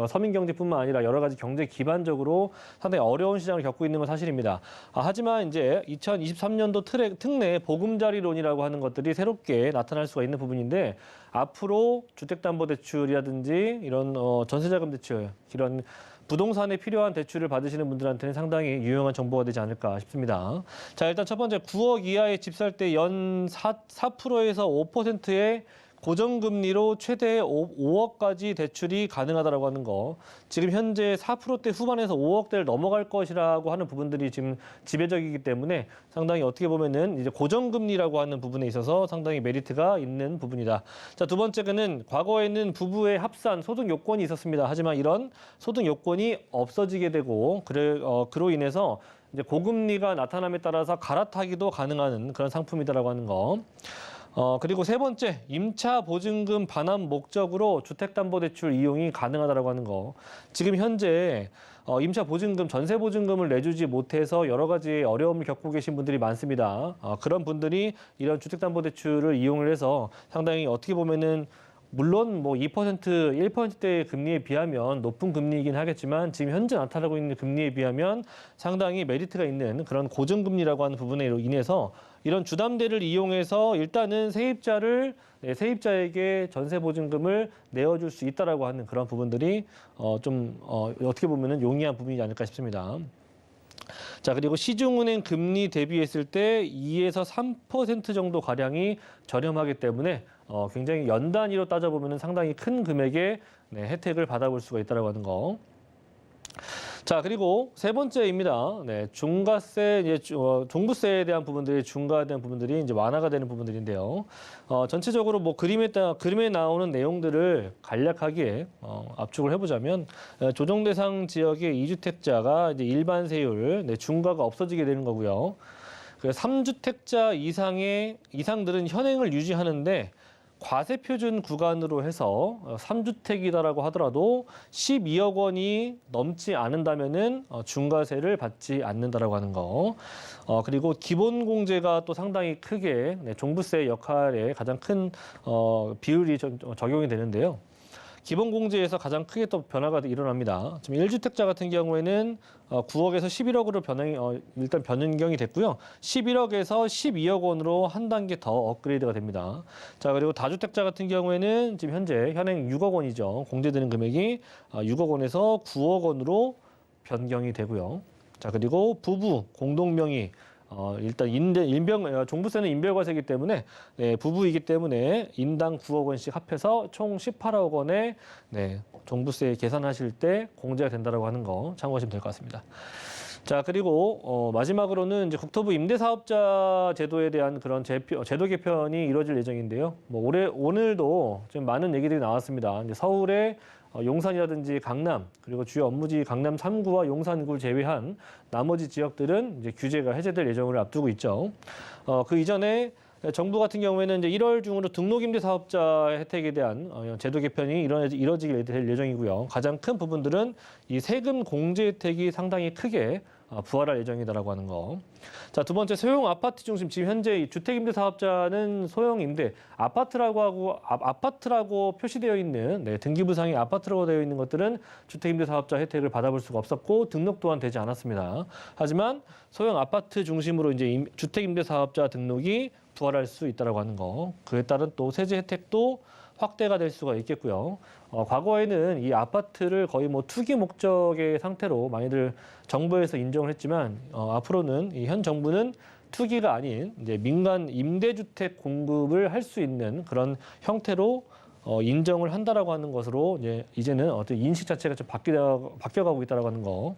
서민 경제뿐만 아니라 여러 가지 경제 기반적으로 상당히 어려운 시장을 겪고 있는 건 사실입니다. 하지만 이제 2023년도 특례 보금자리론이라고 하는 것들이 새롭게 나타날 수가 있는 부분인데 앞으로 주택담보대출이라든지 이런 전세자금 대출 이런 부동산에 필요한 대출을 받으시는 분들한테는 상당히 유용한 정보가 되지 않을까 싶습니다. 자, 일단 첫 번째 9억 이하의 집 살 때 연 4%에서 5%의 고정금리로 최대 5억까지 대출이 가능하다라고 하는 거. 지금 현재 4%대 후반에서 5억대를 넘어갈 것이라고 하는 부분들이 지금 지배적이기 때문에 상당히 어떻게 보면은 이제 고정금리라고 하는 부분에 있어서 상당히 메리트가 있는 부분이다. 자, 두 번째는 과거에는 부부의 합산 소득 요건이 있었습니다. 하지만 이런 소득 요건이 없어지게 되고 그로 인해서 이제 고금리가 나타남에 따라서 갈아타기도 가능한 그런 상품이다라고 하는 거. 그리고 세 번째, 임차 보증금 반환 목적으로 주택담보대출 이용이 가능하다라고 하는 거. 지금 현재 임차 보증금, 전세 보증금을 내주지 못해서 여러 가지 어려움을 겪고 계신 분들이 많습니다. 그런 분들이 이런 주택담보대출을 이용을 해서 상당히 어떻게 보면은 물론 뭐 2%, 1%대의 금리에 비하면 높은 금리이긴 하겠지만 지금 현재 나타나고 있는 금리에 비하면 상당히 메리트가 있는 그런 고정금리라고 하는 부분에 인해서 이런 주담대를 이용해서 일단은 세입자에게 전세보증금을 내어줄 수 있다라고 하는 그런 부분들이 어떻게 보면은 용이한 부분이지 않을까 싶습니다. 자, 그리고 시중은행 금리 대비했을 때 2에서 3% 정도 가량이 저렴하기 때문에 굉장히 연 단위로 따져보면 상당히 큰 금액의 혜택을 받아볼 수가 있다고 하는 거. 자, 그리고 세 번째입니다. 네, 중과세, 이제 종부세에 대한 부분들이 중과에 대한 부분들이 이제 완화가 되는 부분들인데요. 전체적으로 뭐 그림에 나오는 내용들을 간략하게 압축을 해보자면 조정 대상 지역의 2주택자가 이제 일반 세율, 중과가 없어지게 되는 거고요. 그 3주택자 이상들은 현행을 유지하는데 과세 표준 구간으로 해서 3주택이다라고 하더라도 12억 원이 넘지 않는다면은 중과세를 받지 않는다라고 하는 거. 그리고 기본 공제가 또 상당히 크게 종부세 역할에 가장 큰 비율이 적용이 되는데요. 기본 공제에서 가장 크게 또 변화가 일어납니다. 지금 1주택자 같은 경우에는 9억에서 11억으로 일단 변경이 됐고요. 11억에서 12억 원으로 한 단계 더 업그레이드가 됩니다. 자, 그리고 다주택자 같은 경우에는 지금 현재 현행 6억 원이죠. 공제되는 금액이 6억 원에서 9억 원으로 변경이 되고요. 자, 그리고 부부 공동명의 일단 종부세는 인별과세이기 때문에 부부이기 때문에 인당 9억 원씩 합해서 총 18억 원의 종부세 계산하실 때 공제가 된다라고 하는 거 참고하시면 될 것 같습니다. 자, 그리고 마지막으로는 이제 국토부 임대사업자 제도에 대한 그런 제도 개편이 이루어질 예정인데요. 뭐 오늘도 좀 많은 얘기들이 나왔습니다. 이제 서울의 용산이라든지 강남 그리고 주요 업무지 강남 3구와 용산구를 제외한 나머지 지역들은 이제 규제가 해제될 예정을 앞두고 있죠. 그 이전에 정부 같은 경우에는 이제 1월 중으로 등록임대사업자 혜택에 대한 제도 개편이 이루어지게 될 예정이고요. 가장 큰 부분들은 이 세금 공제 혜택이 상당히 크게 부활할 예정이다라고 하는 거. 자, 두 번째 소형 아파트 중심 지금 현재 이 주택임대 사업자는 소형 임대 아파트라고 표시되어 있는 등기부상의 아파트라고 되어 있는 것들은 주택임대 사업자 혜택을 받아볼 수가 없었고 등록 또한 되지 않았습니다. 하지만 소형 아파트 중심으로 이제 주택임대 사업자 등록이 부활할 수 있다라고 하는 거. 그에 따른 또 세제 혜택도 확대가 될 수가 있겠고요. 과거에는 이 아파트를 거의 뭐 투기 목적의 상태로 많이들 정부에서 인정을 했지만 앞으로는 이 현 정부는 투기가 아닌 이제 민간 임대주택 공급을 할 수 있는 그런 형태로 인정을 한다라고 하는 것으로 이제는 어떤 인식 자체가 좀 바뀌어가고 있다라고 하는 거.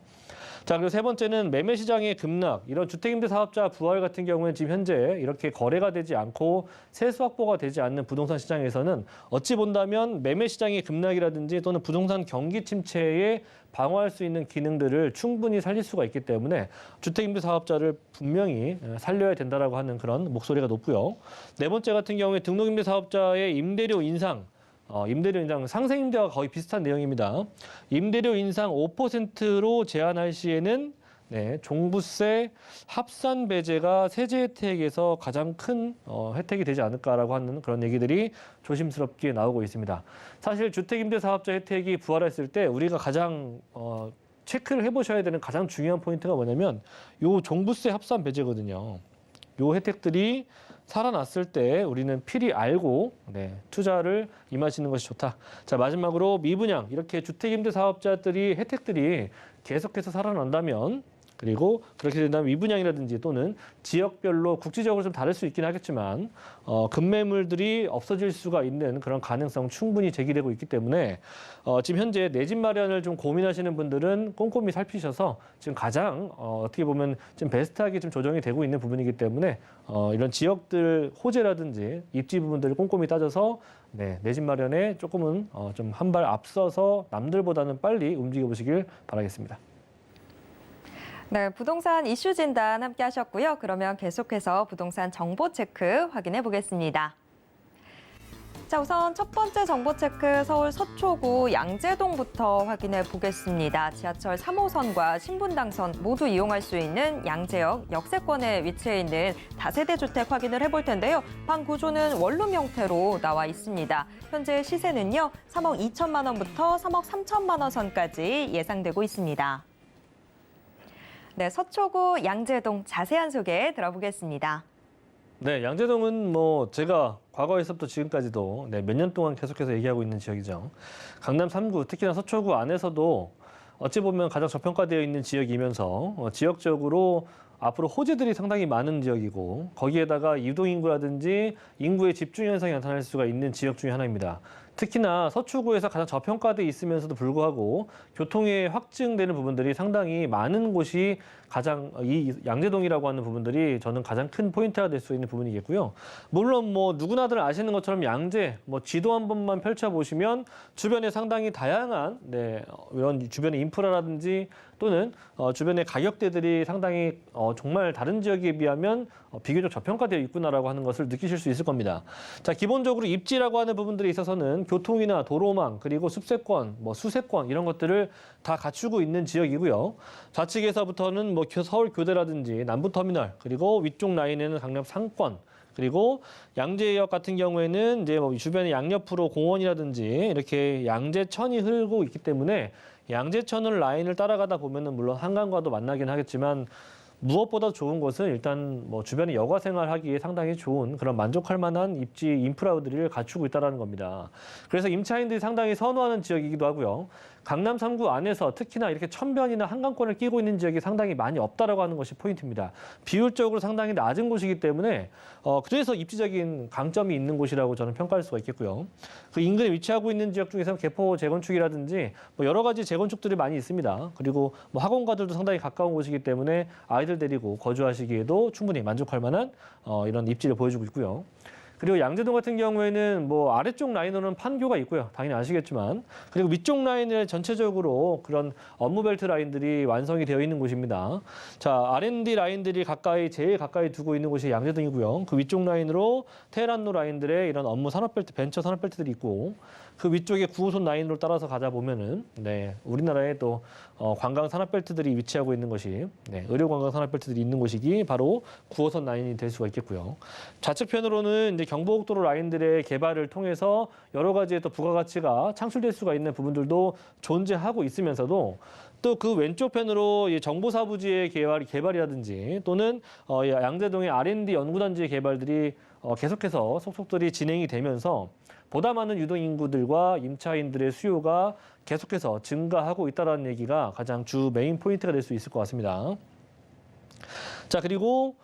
자, 그리고 세 번째는 매매 시장의 급락. 이런 주택임대 사업자 부활 같은 경우에는 지금 현재 이렇게 거래가 되지 않고 세수 확보가 되지 않는 부동산 시장에서는 어찌 본다면 매매 시장의 급락이라든지 또는 부동산 경기 침체에 방어할 수 있는 기능들을 충분히 살릴 수가 있기 때문에 주택임대 사업자를 분명히 살려야 된다라고 하는 그런 목소리가 높고요. 네 번째 같은 경우에 등록임대 사업자의 임대료 인상. 임대료 인상, 상생 임대와 거의 비슷한 내용입니다. 임대료 인상 5%로 제한할 시에는 종부세 합산 배제가 세제 혜택에서 가장 큰 혜택이 되지 않을까라고 하는 그런 얘기들이 조심스럽게 나오고 있습니다. 사실 주택임대 사업자 혜택이 부활했을 때 우리가 가장 체크를 해보셔야 되는 가장 중요한 포인트가 뭐냐면 요 종부세 합산 배제거든요. 요 혜택들이 살아났을 때 우리는 필히 알고 투자를 임하시는 것이 좋다. 자, 마지막으로 미분양 이렇게 주택임대 사업자들이 혜택들이 계속해서 살아난다면 그리고 그렇게 된다면 미분양이라든지 또는 지역별로 국지적으로 좀 다를 수 있긴 하겠지만 급매물들이 없어질 수가 있는 그런 가능성 충분히 제기되고 있기 때문에 지금 현재 내 집 마련을 좀 고민하시는 분들은 꼼꼼히 살피셔서 지금 가장 어떻게 보면 좀 베스트하게 좀 조정이 되고 있는 부분이기 때문에 이런 지역들 호재라든지 입지 부분들을 꼼꼼히 따져서 내 집 마련에 조금은 좀 한 발 앞서서 남들보다는 빨리 움직여 보시길 바라겠습니다. 네, 부동산 이슈 진단 함께 하셨고요. 그러면 계속해서 부동산 정보 체크 확인해 보겠습니다. 자, 우선 첫 번째 정보 체크 서울 서초구 양재동부터 확인해 보겠습니다. 지하철 3호선과 신분당선 모두 이용할 수 있는 양재역 역세권에 위치해 있는 다세대 주택 확인을 해볼 텐데요. 방 구조는 원룸 형태로 나와 있습니다. 현재 시세는요, 3억 2천만 원부터 3억 3천만 원 선까지 예상되고 있습니다. 네, 서초구 양재동 자세한 소개 들어보겠습니다. 네, 양재동은 뭐 제가 과거에서부터 지금까지도 몇 년 동안 계속해서 얘기하고 있는 지역이죠. 강남 3구, 특히나 서초구 안에서도 어찌 보면 가장 저평가되어 있는 지역이면서 지역적으로 앞으로 호재들이 상당히 많은 지역이고 거기에다가 유동인구라든지 인구의 집중 현상이 나타날 수가 있는 지역 중에 하나입니다. 특히나 서초구에서 가장 저평가돼 있으면서도 불구하고 교통이 확증되는 부분들이 상당히 많은 곳이 가장 이 양재동이라고 하는 부분들이 저는 가장 큰 포인트가 될 수 있는 부분이겠고요. 물론 뭐 누구나들 아시는 것처럼 양재 뭐 지도 한 번만 펼쳐보시면 주변에 상당히 다양한 이런 주변의 인프라라든지 또는 주변의 가격대들이 상당히 정말 다른 지역에 비하면 비교적 저평가되어 있구나라고 하는 것을 느끼실 수 있을 겁니다. 자, 기본적으로 입지라고 하는 부분들에 있어서는 교통이나 도로망 그리고 숲세권, 수세권 이런 것들을 다 갖추고 있는 지역이고요. 좌측에서부터는 뭐 서울교대라든지 남부터미널 그리고 위쪽 라인에는 강남 상권 그리고 양재역 같은 경우에는 이제 뭐 주변에 양옆으로 공원이라든지 이렇게 양재천이 흐르고 있기 때문에 양재천을 라인을 따라가다 보면은 물론 한강과도 만나긴 하겠지만 무엇보다 좋은 것은 일단 뭐 주변에 여가 생활하기에 상당히 좋은 그런 만족할 만한 입지 인프라들을 갖추고 있다는 겁니다. 그래서 임차인들이 상당히 선호하는 지역이기도 하고요. 강남 3구 안에서 특히나 이렇게 천변이나 한강권을 끼고 있는 지역이 상당히 많이 없다라고 하는 것이 포인트입니다. 비율적으로 상당히 낮은 곳이기 때문에 그래서 입지적인 강점이 있는 곳이라고 저는 평가할 수가 있겠고요. 그 인근에 위치하고 있는 지역 중에서는 개포 재건축이라든지 뭐 여러 가지 재건축들이 많이 있습니다. 그리고 뭐 학원가들도 상당히 가까운 곳이기 때문에 아이들 데리고 거주하시기에도 충분히 만족할 만한 이런 입지를 보여주고 있고요. 그리고 양재동 같은 경우에는 뭐 아래쪽 라인으로는 판교가 있고요. 당연히 아시겠지만. 그리고 위쪽 라인에 전체적으로 그런 업무 벨트 라인들이 완성이 되어 있는 곳입니다. 자, R&D 라인들이 제일 가까이 두고 있는 곳이 양재동이고요. 그 위쪽 라인으로 테헤란로 라인들의 이런 업무 산업벨트, 벤처 산업벨트들이 있고 그 위쪽에 9호선 라인으로 따라서 가다 보면은 네, 우리나라에 또 관광 산업벨트들이 위치하고 있는 것이 네, 의료 관광 산업벨트들이 있는 곳이기 바로 9호선 라인이 될 수가 있겠고요. 좌측편으로는 이제 경부고속도로 라인들의 개발을 통해서 여러 가지의 또 부가가치가 창출될 수가 있는 부분들도 존재하고 있으면서도 또 그 왼쪽 편으로 이 정보사부지의 개발이라든지 또는 양재동의 R&D 연구단지의 개발들이 계속해서 속속들이 진행이 되면서 보다 많은 유동인구들과 임차인들의 수요가 계속해서 증가하고 있다는 얘기가 가장 주 메인 포인트가 될 수 있을 것 같습니다. 자, 그리고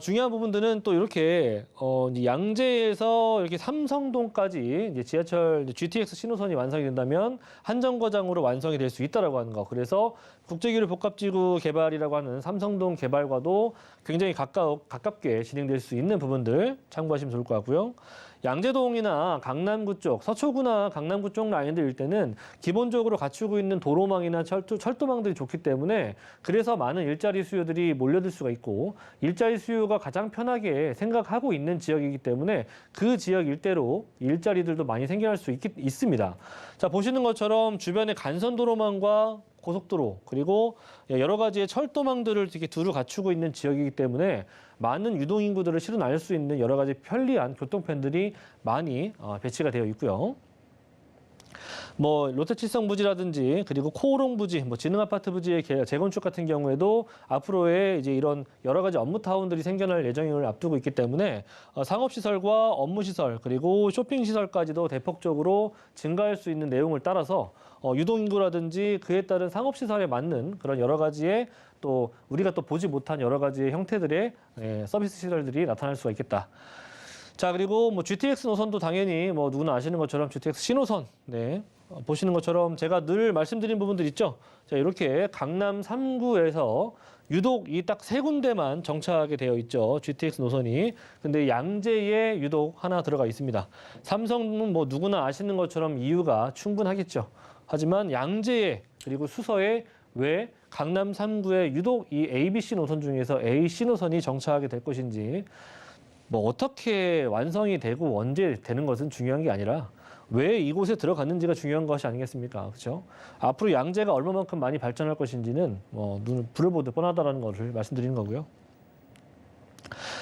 중요한 부분들은 또 이렇게 이제 양재에서 이렇게 삼성동까지 이제 지하철 GTX 신호선이 완성이 된다면 한 정거장으로 완성이 될 수 있다라고 하는 거. 그래서 국제기류 복합지구 개발이라고 하는 삼성동 개발과도 굉장히 가깝게 진행될 수 있는 부분들 참고하시면 좋을 것 같고요. 양재동이나 강남구 쪽, 서초구나 강남구 쪽 라인들 일대는 기본적으로 갖추고 있는 도로망이나 철도망들이 좋기 때문에 그래서 많은 일자리 수요들이 몰려들 수가 있고 일자리 수요가 가장 편하게 생각하고 있는 지역이기 때문에 그 지역 일대로 일자리들도 많이 생겨날 수 있습니다. 자, 보시는 것처럼 주변에 간선도로망과 고속도로 그리고 여러 가지의 철도망들을 이렇게 두루 갖추고 있는 지역이기 때문에 많은 유동인구들을 실어 나를 수 있는 여러 가지 편리한 교통편들이 많이 배치가 되어 있고요. 뭐 롯데칠성 부지라든지 그리고 코오롱 부지, 뭐 지능아파트 부지의 재건축 같은 경우에도 앞으로의 이제 이런 여러 가지 업무타운들이 생겨날 예정을 앞두고 있기 때문에 상업시설과 업무시설 그리고 쇼핑시설까지도 대폭적으로 증가할 수 있는 내용을 따라서 유동인구라든지 그에 따른 상업시설에 맞는 그런 여러 가지의 또 우리가 또 보지 못한 여러 가지의 형태들의 서비스 시설들이 나타날 수가 있겠다. 자, 그리고 뭐 GTX 노선도 당연히 뭐 누구나 아시는 것처럼 GTX 신호선, 네. 보시는 것처럼 제가 늘 말씀드린 부분들 있죠. 자, 이렇게 강남 3구에서 유독 이 딱 세 군데만 정차하게 되어 있죠. GTX 노선이. 근데 양재에 유독 하나 들어가 있습니다. 삼성은 뭐 누구나 아시는 것처럼 이유가 충분하겠죠. 하지만 양재에 그리고 수서에 왜 강남 3구에 유독 이 ABC 노선 중에서 AC 노선이 정차하게 될 것인지 뭐 어떻게 완성이 되고 언제 되는 것은 중요한 게 아니라 왜 이곳에 들어갔는지가 중요한 것이 아니겠습니까? 그렇죠? 앞으로 양재가 얼마만큼 많이 발전할 것인지는 뭐 불을 보듯 뻔하다라는 것을 말씀드리는 거고요.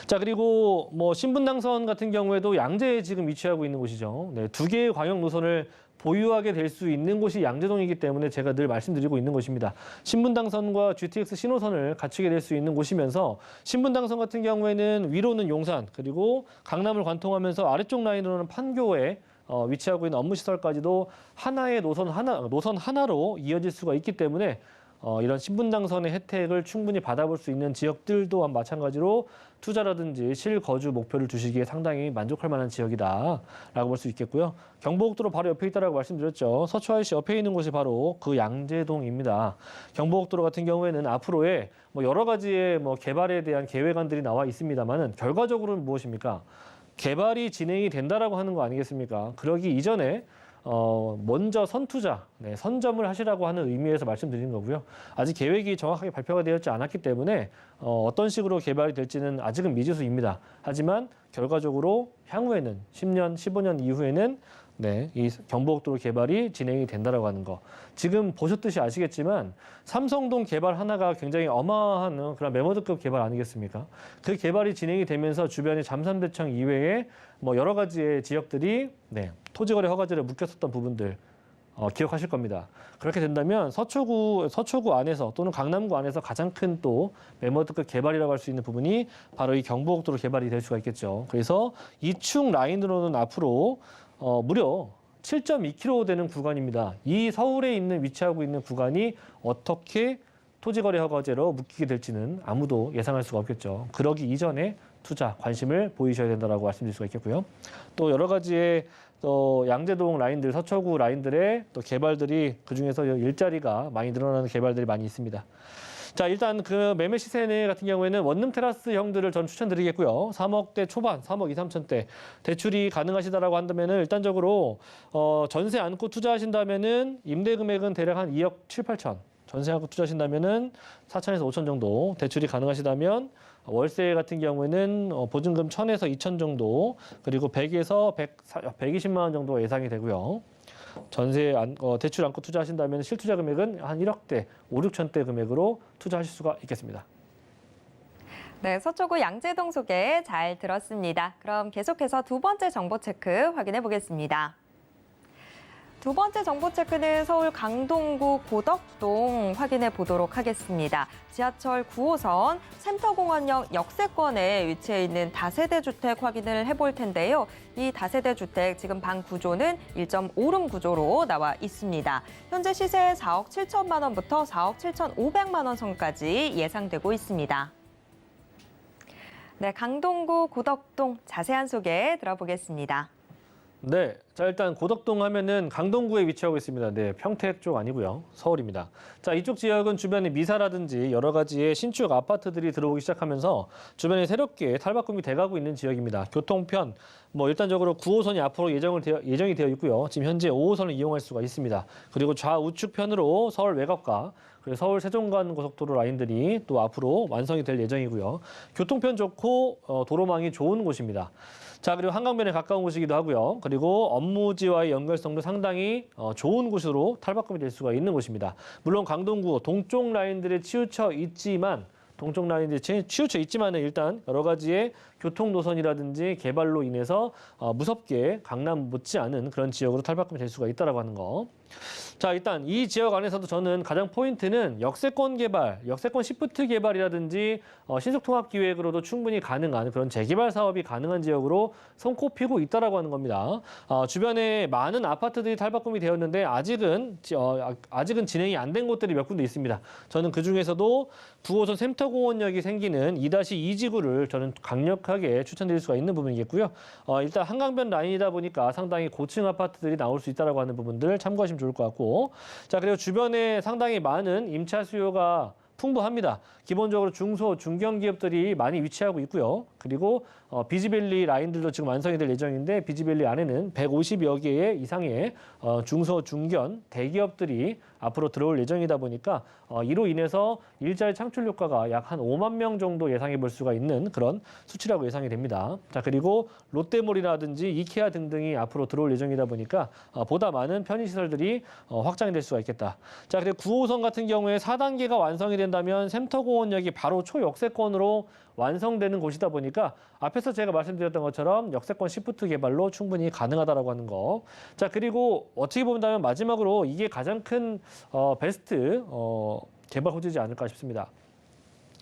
자, 그리고 뭐 신분당선 같은 경우에도 양재에 지금 위치하고 있는 곳이죠. 네, 두 개의 광역 노선을 보유하게 될 수 있는 곳이 양재동이기 때문에 제가 늘 말씀드리고 있는 것입니다. 신분당선과 GTX 신호선을 갖추게 될 수 있는 곳이면서 신분당선 같은 경우에는 위로는 용산 그리고 강남을 관통하면서 아래쪽 라인으로는 판교에 위치하고 있는 업무시설까지도 하나의 노선 하나로 이어질 수가 있기 때문에 이런 신분당선의 혜택을 충분히 받아볼 수 있는 지역들 또한 마찬가지로 투자라든지 실거주 목표를 두시기에 상당히 만족할 만한 지역이다라고 볼 수 있겠고요. 경부고속도로 바로 옆에 있다라고 말씀드렸죠. 서초IC 옆에 있는 곳이 바로 그 양재동입니다. 경부고속도로 같은 경우에는 앞으로의 뭐 여러 가지의 뭐 개발에 대한 계획안들이 나와 있습니다만은 결과적으로는 무엇입니까? 개발이 진행이 된다라고 하는 거 아니겠습니까? 그러기 이전에 먼저 선투자, 선점을 하시라고 하는 의미에서 말씀드리는 거고요. 아직 계획이 정확하게 발표가 되었지 않았기 때문에 어떤 식으로 개발이 될지는 아직은 미지수입니다. 하지만 결과적으로 향후에는 10년, 15년 이후에는 이 경부고속도로 개발이 진행이 된다라고 하는 거. 지금 보셨듯이 아시겠지만 삼성동 개발 하나가 굉장히 어마어마한 그런 메모드급 개발 아니겠습니까? 그 개발이 진행이 되면서 주변의 잠산대청 이외에 뭐 여러 가지의 지역들이 토지거래 허가제를 묶였었던 부분들 기억하실 겁니다. 그렇게 된다면 서초구 안에서 또는 강남구 안에서 가장 큰 또 메모드급 개발이라고 할 수 있는 부분이 바로 이 경부고속도로 개발이 될 수가 있겠죠. 그래서 이축 라인으로는 앞으로 무려 7.2km 되는 구간입니다. 이 서울에 위치하고 있는 구간이 어떻게 토지거래 허가제로 묶이게 될지는 아무도 예상할 수가 없겠죠. 그러기 이전에 투자, 관심을 보이셔야 된다고 말씀드릴 수가 있겠고요. 또 여러 가지의 양재동 라인들, 서초구 라인들의 또 개발들이 그중에서 일자리가 많이 늘어나는 개발들이 많이 있습니다. 자, 일단 그 매매 시세 같은 경우에는 원룸 테라스형들을 전 추천드리겠고요. 3억대 초반, 3억 2, 3천대 대출이 가능하시다라고 한다면은 일단적으로 전세 안고 투자하신다면은 임대 금액은 대략 한 2억 7, 8천. 전세 안고 투자하신다면은 4천에서 5천 정도 대출이 가능하시다면 월세 같은 경우에는 보증금 1,000에서 2천 정도 그리고 100에서 120만 원 정도 예상이 되고요. 대출 안고 투자하신다면 실투자 금액은 한 1억대, 5, 6천대 금액으로 투자하실 수가 있겠습니다. 네, 서초구 양재동 소개 잘 들었습니다. 그럼 계속해서 두 번째 정보 체크 확인해 보겠습니다. 두 번째 정보 체크는 서울 강동구 고덕동 확인해 보도록 하겠습니다. 지하철 9호선 센터공원역 역세권에 위치해 있는 다세대 주택 확인을 해볼 텐데요. 이 다세대 주택 지금 방 구조는 1.5룸 구조로 나와 있습니다. 현재 시세 4억 7천만 원부터 4억 7천5백만 원 선까지 예상되고 있습니다. 네, 강동구 고덕동 자세한 소개 들어보겠습니다. 네, 자 일단 고덕동 하면은 강동구에 위치하고 있습니다. 네, 평택 쪽 아니고요, 서울입니다. 자, 이쪽 지역은 주변에 미사라든지 여러 가지의 신축 아파트들이 들어오기 시작하면서 주변에 새롭게 탈바꿈이 돼가고 있는 지역입니다. 교통편, 일단적으로 9호선이 앞으로 예정이 되어 있고요. 지금 현재 5호선을 이용할 수가 있습니다. 그리고 좌우측편으로 서울 외곽과 그리고 서울 세종간 고속도로 라인들이 또 앞으로 완성이 될 예정이고요. 교통편 좋고 도로망이 좋은 곳입니다. 자, 그리고 한강변에 가까운 곳이기도 하고요. 그리고 업무지와의 연결성도 상당히 좋은 곳으로 탈바꿈이 될 수가 있는 곳입니다. 물론 강동구 동쪽 라인들에 치우쳐 있지만 일단 여러 가지의 교통 노선이라든지 개발로 인해서 무섭게 강남 못지않은 그런 지역으로 탈바꿈이 될 수가 있다라고 하는 거. 자, 일단 이 지역 안에서도 저는 가장 포인트는 역세권 개발, 역세권 시프트 개발이라든지 신속통합기획으로도 충분히 가능한 그런 재개발 사업이 가능한 지역으로 손꼽히고 있다라고 하는 겁니다. 주변에 많은 아파트들이 탈바꿈이 되었는데 아직은 진행이 안 된 곳들이 몇 군데 있습니다. 저는 그 중에서도 9호선 샘터공원역이 생기는 2-2지구를 저는 강력하게 추천드릴 수가 있는 부분이겠고요. 일단 한강변 라인이다 보니까 상당히 고층 아파트들이 나올 수 있다라고 하는 부분들 참고하시면 좋을 것 같고. 자, 그리고 주변에 상당히 많은 임차 수요가 풍부합니다. 기본적으로 중소, 중견 기업들이 많이 위치하고 있고요. 그리고 비즈밸리 라인들도 지금 완성이 될 예정인데 비즈밸리 안에는 150여 개 이상의 중소, 중견, 대기업들이 앞으로 들어올 예정이다 보니까 이로 인해서 일자리 창출 효과가 약 한 5만 명 정도 예상해 볼 수가 있는 그런 수치라고 예상이 됩니다. 자, 그리고 롯데몰이라든지 이케아 등등이 앞으로 들어올 예정이다 보니까 보다 많은 편의시설들이 확장이 될 수가 있겠다. 자, 그리고 9호선 같은 경우에 4단계가 완성이 된다면 샘터공원역이 바로 초역세권으로 완성되는 곳이다 보니까 앞에서 제가 말씀드렸던 것처럼 역세권 시프트 개발로 충분히 가능하다라고 하는 거. 자, 그리고 어떻게 본다면 마지막으로 이게 가장 큰 베스트 개발 호재지 않을까 싶습니다.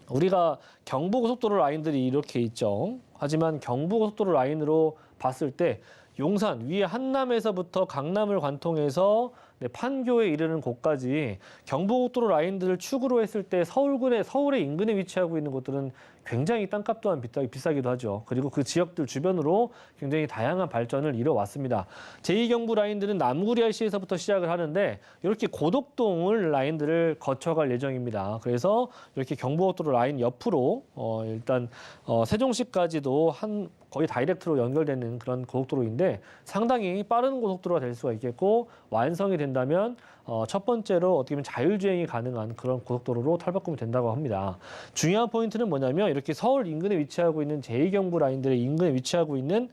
우리가 경부고속도로 라인들이 이렇게 있죠. 하지만 경부고속도로 라인으로 봤을 때 용산 위에 한남에서부터 강남을 관통해서 판교에 이르는 곳까지 경부고속도로 라인들을 축으로 했을 때 서울의 인근에 위치하고 있는 곳들은 굉장히 땅값 또한 비싸기도 하죠. 그리고 그 지역들 주변으로 굉장히 다양한 발전을 이뤄왔습니다. 제2경부 라인들은 남구리RC에서부터 시작을 하는데 이렇게 고덕동을 라인들을 거쳐갈 예정입니다. 그래서 이렇게 경부고속도로 라인 옆으로 일단 세종시까지도 거의 다이렉트로 연결되는 그런 고속도로인데 상당히 빠른 고속도로가 될 수가 있겠고 완성이 된다면 첫 번째로 어떻게 보면 자율주행이 가능한 그런 고속도로로 탈바꿈이 된다고 합니다. 중요한 포인트는 뭐냐면 이렇게 서울 인근에 위치하고 있는 제2경부 라인들의 인근에 위치하고 있는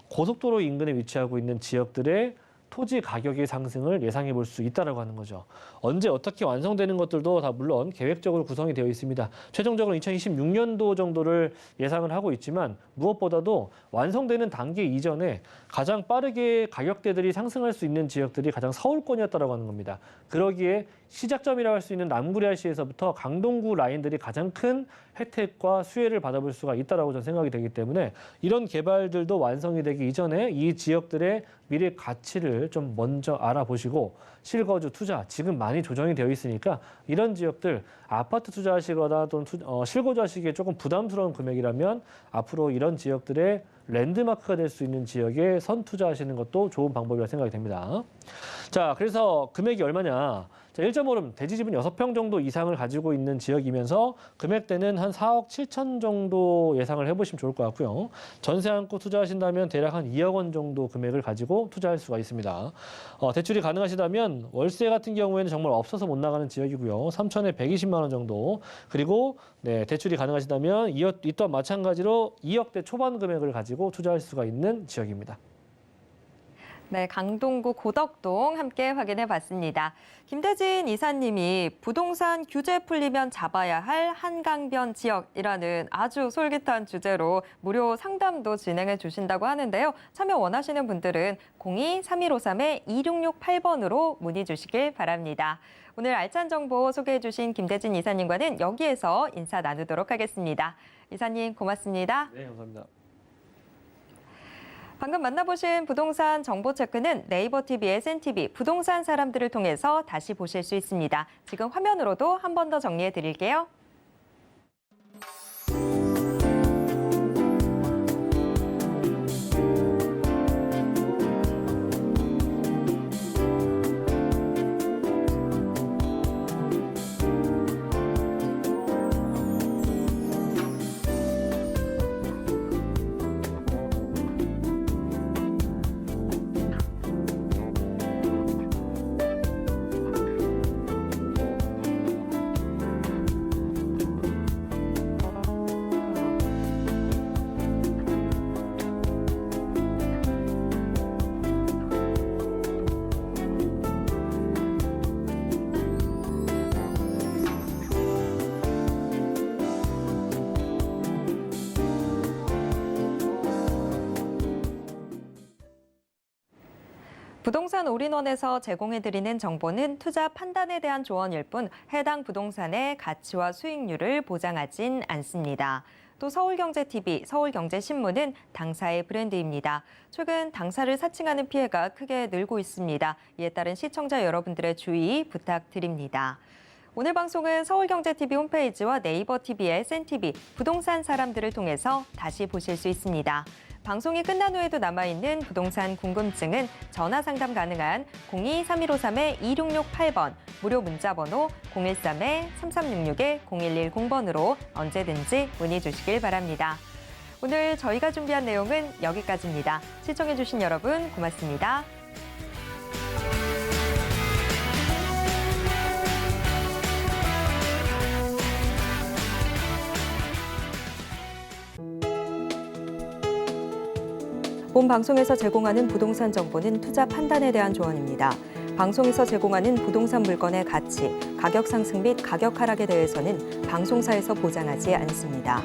고속도로 인근에 위치하고 있는 지역들의 토지 가격의 상승을 예상해 볼 수 있다라고 하는 거죠. 언제 어떻게 완성되는 것들도 다 물론 계획적으로 구성이 되어 있습니다. 최종적으로 2026년도 정도를 예상을 하고 있지만 무엇보다도 완성되는 단계 이전에 가장 빠르게 가격대들이 상승할 수 있는 지역들이 가장 서울권이었다라고 하는 겁니다. 그러기에 시작점이라고 할 수 있는 남구리RC에서부터 강동구 라인들이 가장 큰 혜택과 수혜를 받아볼 수가 있다라고 저는 생각이 되기 때문에 이런 개발들도 완성이 되기 이전에 이 지역들의 미래 가치를 좀 먼저 알아보시고 실거주 투자 지금 많이 조정이 되어 있으니까 이런 지역들 아파트 투자하시거나 또는 실거주하시기에 조금 부담스러운 금액이라면 앞으로 이런 지역들의 랜드마크가 될 수 있는 지역에 선투자하시는 것도 좋은 방법이라 생각이 됩니다. 자, 그래서 금액이 얼마냐? 자, 1.5룸 대지집은 6평 정도 이상을 가지고 있는 지역이면서 금액대는 한 4억 7천 정도 예상을 해보시면 좋을 것 같고요. 전세 안고 투자하신다면 대략 한 2억 원 정도 금액을 가지고 투자할 수가 있습니다. 대출이 가능하시다면 월세 같은 경우에는 정말 없어서 못 나가는 지역이고요. 3천에 120만 원 정도. 그리고 대출이 가능하시다면 이 또한 마찬가지로 2억대 초반 금액을 가지고 투자할 수가 있는 지역입니다. 네, 강동구 고덕동 함께 확인해 봤습니다. 김대진 이사님이 부동산 규제 풀리면 잡아야 할 한강변 지역이라는 아주 솔깃한 주제로 무료 상담도 진행해 주신다고 하는데요. 참여 원하시는 분들은 02-3153-2668번으로 문의 주시길 바랍니다. 오늘 알찬 정보 소개해 주신 김대진 이사님과는 여기에서 인사 나누도록 하겠습니다. 이사님 고맙습니다. 네, 감사합니다. 방금 만나보신 부동산 정보 체크는 네이버 TV, SNTV, 부동산 사람들을 통해서 다시 보실 수 있습니다. 지금 화면으로도 한 번 더 정리해 드릴게요. 부동산 올인원에서 제공해드리는 정보는 투자 판단에 대한 조언일 뿐 해당 부동산의 가치와 수익률을 보장하진 않습니다. 또 서울경제TV, 서울경제신문은 당사의 브랜드입니다. 최근 당사를 사칭하는 피해가 크게 늘고 있습니다. 이에 따른 시청자 여러분들의 주의 부탁드립니다. 오늘 방송은 서울경제TV 홈페이지와 네이버 TV의 SNTV, 부동산 사람들을 통해서 다시 보실 수 있습니다. 방송이 끝난 후에도 남아있는 부동산 궁금증은 전화 상담 가능한 02-3153-2668번, 무료 문자번호 013-3366-0110번으로 언제든지 문의 주시길 바랍니다. 오늘 저희가 준비한 내용은 여기까지입니다. 시청해주신 여러분 고맙습니다. 본 방송에서 제공하는 부동산 정보는 투자 판단에 대한 조언입니다. 방송에서 제공하는 부동산 물건의 가치, 가격 상승 및 가격 하락에 대해서는 방송사에서 보장하지 않습니다.